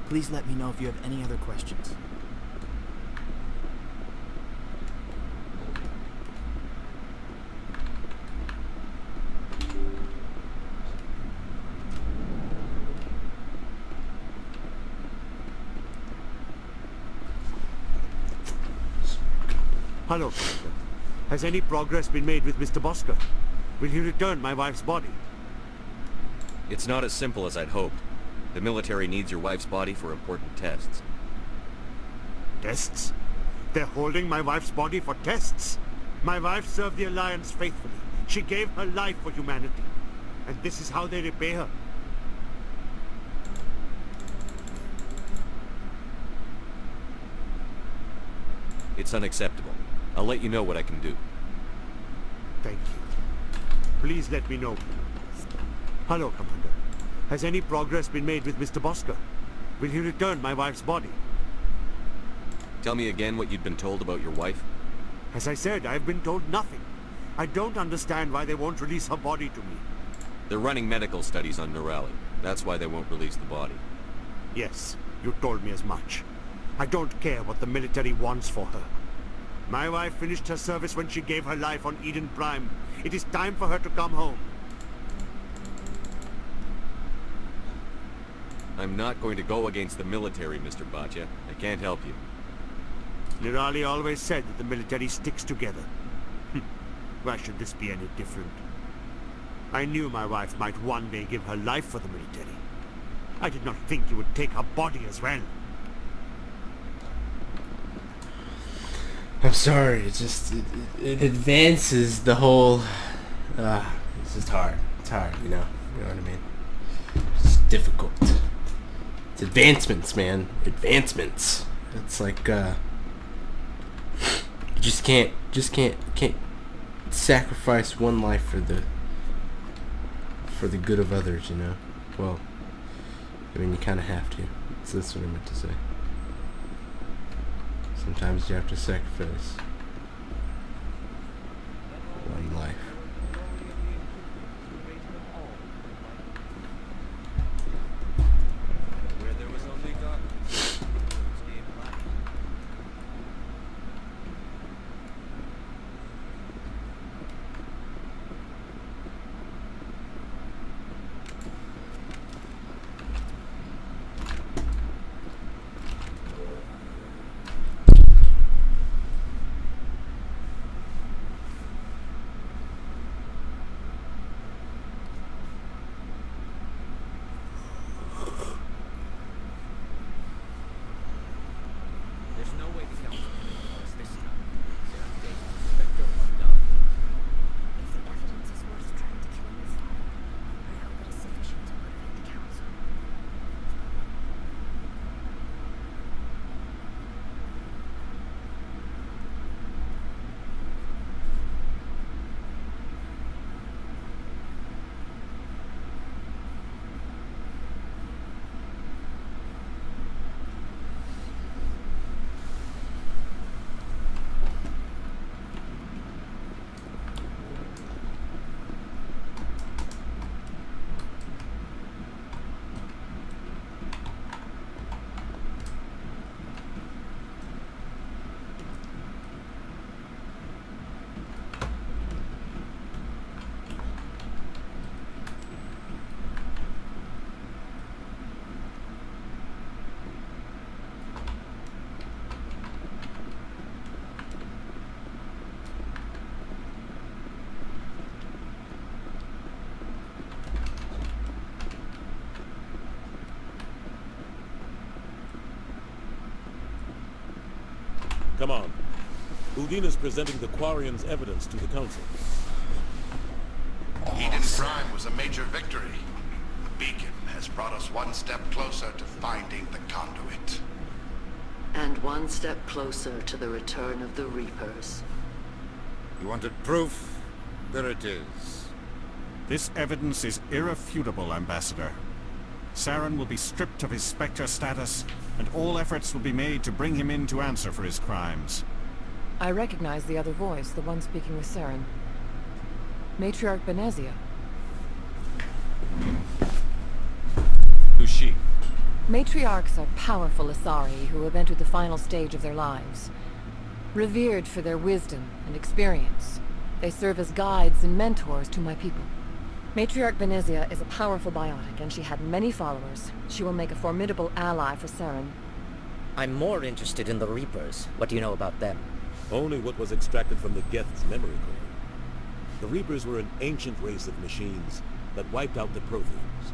Please let me know if you have any other questions. Hello, Commander. Has any progress been made with Mr. Bosker? Will he return my wife's body? It's not as simple as I'd hoped. The military needs your wife's body for important tests. Tests? They're holding my wife's body for tests? My wife served the Alliance faithfully. She gave her life for humanity. And this is how they repay her. It's unacceptable. I'll let you know what I can do. Thank you. Please let me know. Hello, Commander. Has any progress been made with Mr. Bosker? Will he return my wife's body? Tell me again what you'd been told about your wife. As I said, I've been told nothing. I don't understand why they won't release her body to me. They're running medical studies on Nirali. That's why they won't release the body. Yes, you told me as much. I don't care what the military wants for her. My wife finished her service when she gave her life on Eden Prime. It is time for her to come home. I'm not going to go against the military, Mr. Bhatia. I can't help you. Nirali always said that the military sticks together. Why should this be any different? I knew my wife might one day give her life for the military. I did not think you would take her body as well. I'm sorry, it just, it advances the whole, it's just hard. It's hard, you know what I mean? It's difficult. It's advancements, man. Advancements. It's like, you just can't sacrifice one life for the good of others, you know? Well, I mean, you kind of have to. That's what I meant to say. Sometimes you have to sacrifice one life. Where there was only darkness, those gave light. Come on. Udina's presenting the Quarian's evidence to the Council. Eden Prime was a major victory. The beacon has brought us one step closer to finding the conduit. And one step closer to the return of the Reapers. You wanted proof? There it is. This evidence is irrefutable, Ambassador. Saren will be stripped of his Spectre status, and all efforts will be made to bring him in to answer for his crimes. I recognize the other voice, the one speaking with Saren. Matriarch Benezia. Who's she? Matriarchs are powerful Asari who have entered the final stage of their lives. Revered for their wisdom and experience, they serve as guides and mentors to my people. Matriarch Benezia is a powerful biotic, and she had many followers. She will make a formidable ally for Saren. I'm more interested in the Reapers. What do you know about them? Only what was extracted from the Geth's memory core. The Reapers were an ancient race of machines that wiped out the Protheans.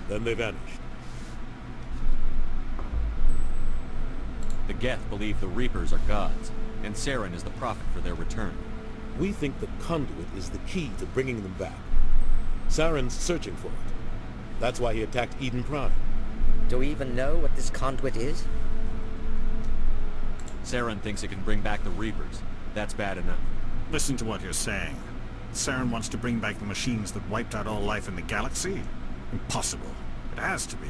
Then they vanished. The Geth believe the Reapers are gods, and Saren is the prophet for their return. We think the conduit is the key to bringing them back. Saren's searching for it. That's why he attacked Eden Prime. Do we even know what this conduit is? Saren thinks it can bring back the Reapers. That's bad enough. Listen to what you're saying. Saren wants to bring back the machines that wiped out all life in the galaxy? Impossible. It has to be.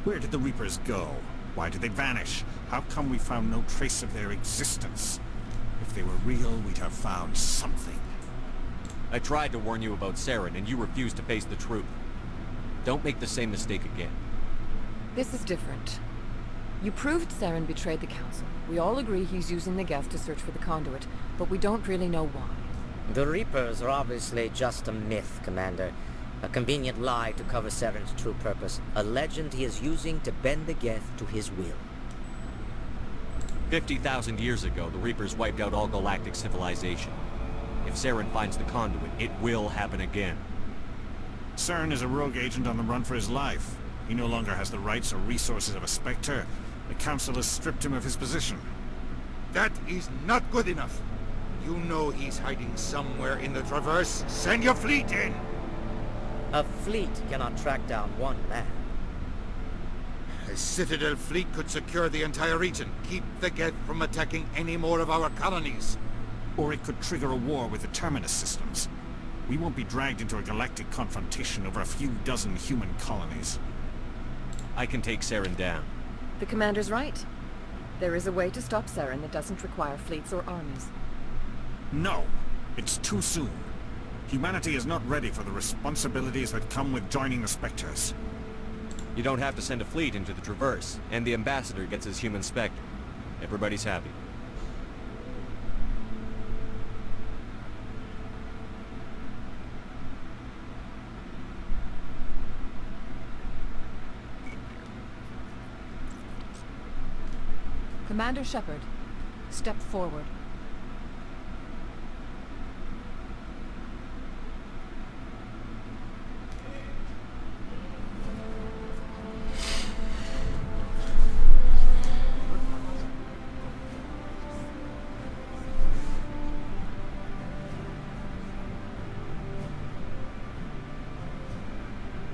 Where did the Reapers go? Why did they vanish? How come we found no trace of their existence? If they were real, we'd have found something. I tried to warn you about Saren, and you refused to face the truth. Don't make the same mistake again. This is different. You proved Saren betrayed the Council. We all agree he's using the Geth to search for the conduit, but we don't really know why. The Reapers are obviously just a myth, Commander. A convenient lie to cover Saren's true purpose. A legend he is using to bend the Geth to his will. 50,000 years ago, the Reapers wiped out all galactic civilization. If Saren finds the conduit, it will happen again. Saren is a rogue agent on the run for his life. He no longer has the rights or resources of a Spectre. The Council has stripped him of his position. That is not good enough. You know he's hiding somewhere in the Traverse. Send your fleet in! A fleet cannot track down one man. A Citadel fleet could secure the entire region. Keep the Geth from attacking any more of our colonies. Or it could trigger a war with the Terminus systems. We won't be dragged into a galactic confrontation over a few dozen human colonies. I can take Saren down. The Commander's right. There is a way to stop Saren that doesn't require fleets or armies. No, it's too soon. Humanity is not ready for the responsibilities that come with joining the Spectres. You don't have to send a fleet into the Traverse, and the Ambassador gets his human Spectre. Everybody's happy. Commander Shepard, step forward.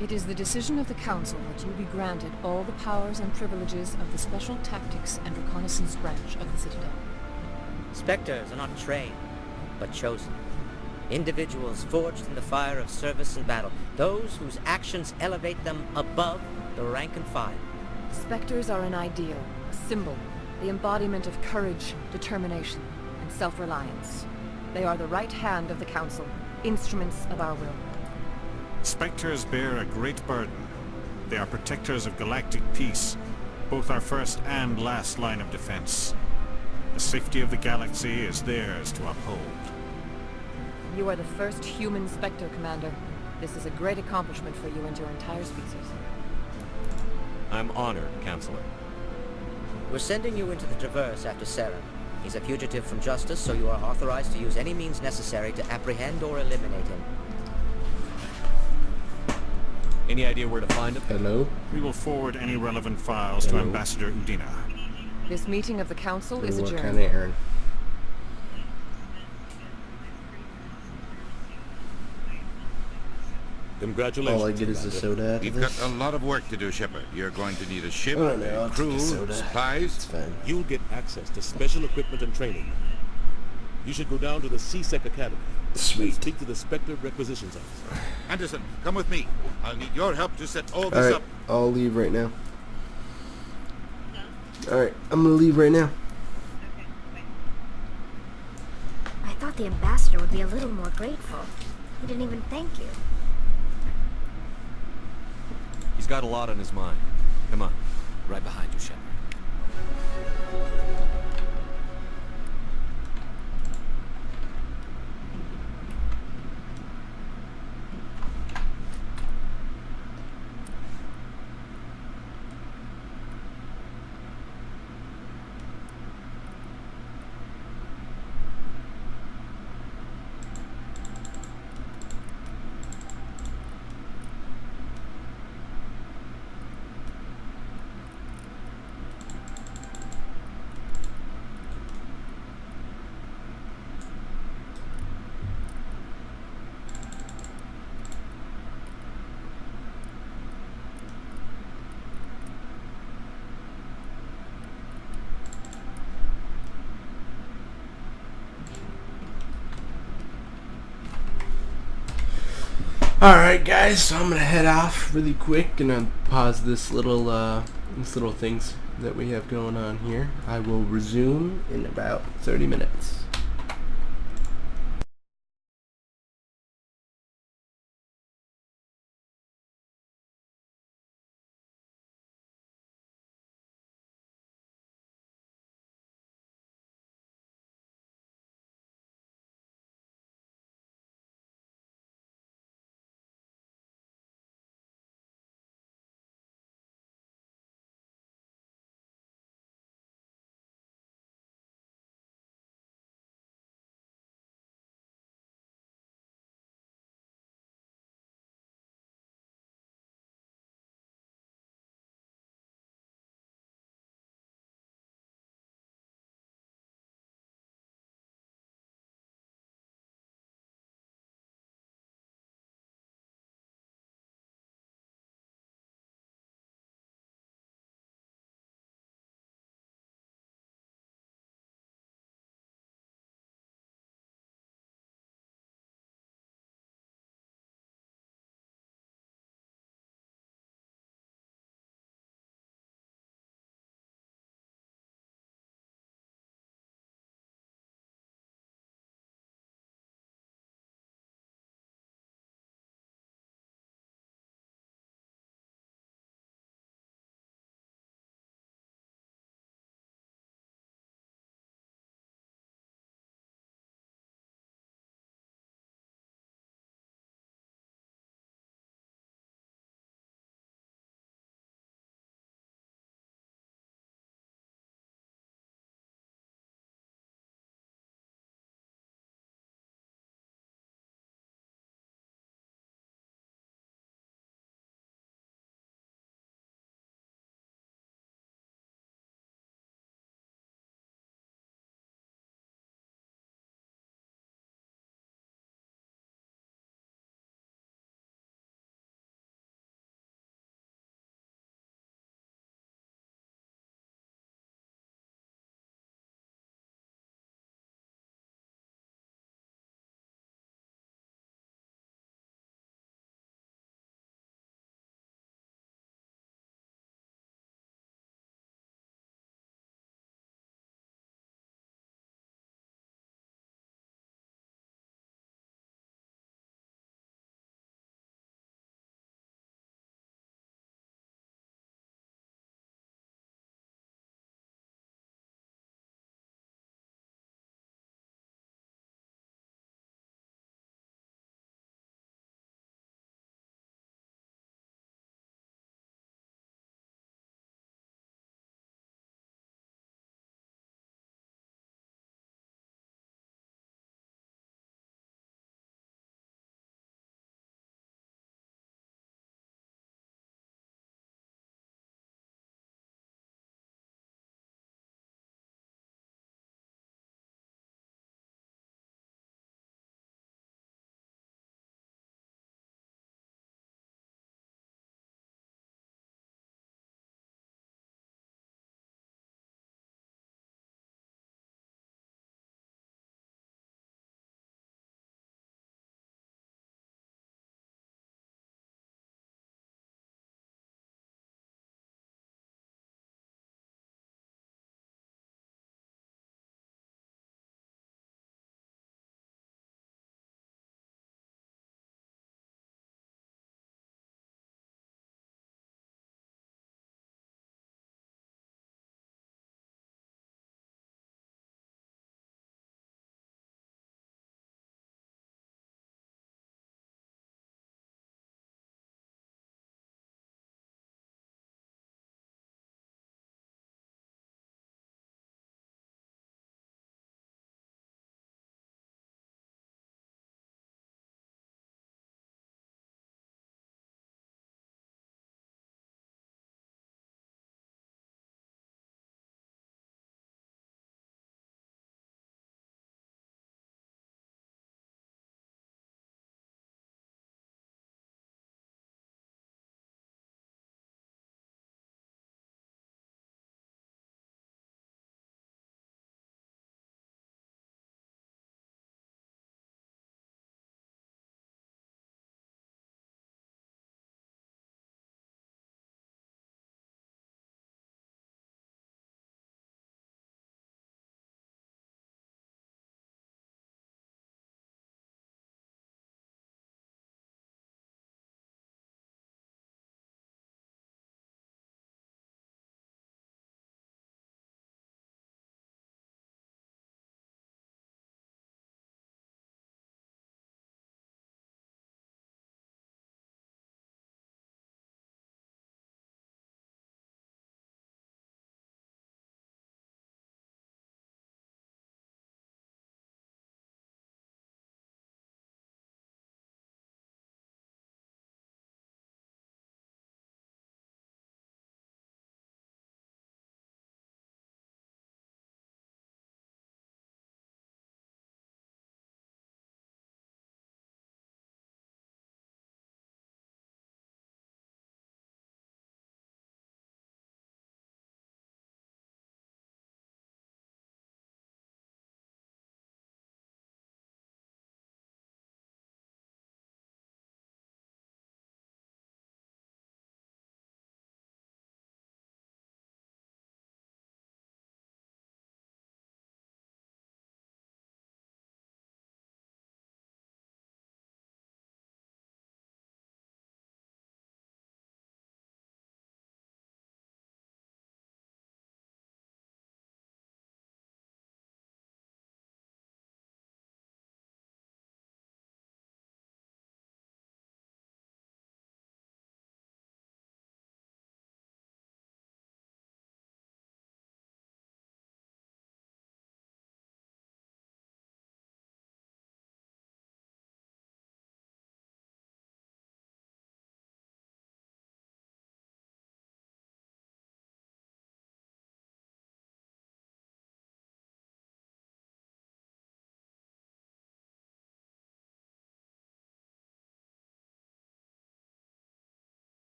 It is the decision of the Council that you be granted all the powers and privileges of the Special Tactics and Reconnaissance Branch of the Citadel. Spectres are not trained, but chosen. Individuals forged in the fire of service and battle. Those whose actions elevate them above the rank and file. Spectres are an ideal, a symbol, the embodiment of courage, determination, and self-reliance. They are the right hand of the Council, instruments of our will. Spectres bear a great burden. They are protectors of galactic peace, both our first and last line of defense. The safety of the galaxy is theirs to uphold. You are the first human Spectre, Commander. This is a great accomplishment for you and your entire species. I'm honored, Counselor. We're sending you into the Traverse after Saren. He's a fugitive from justice, so you are authorized to use any means necessary to apprehend or eliminate him. Any idea where to find him? Hello? We will forward any relevant files to Ambassador Udina. This meeting of the council is What adjourned. kind of errand? Congratulations. All I get is a soda after We've this. got a lot of work to do, Shepard. You're going to need a ship, Oh, no, I'll a take crew, a soda. supplies. It's fine. You'll get access to special equipment and training. You should go down to the C-Sec Academy. Sweet. And speak to the Spectre Requisitions Officer. Anderson, come with me. I'll need your help to set all this Alright, up. I'll leave right now. Alright, I'm gonna leave right now. I thought the ambassador would be a little more grateful. He didn't even thank you. He's got a lot on his mind. Come on. Right behind you, Shepard. Alright guys, so I'm gonna head off really quick and I'll pause this little things that we have going on here. I will resume in about 30 minutes.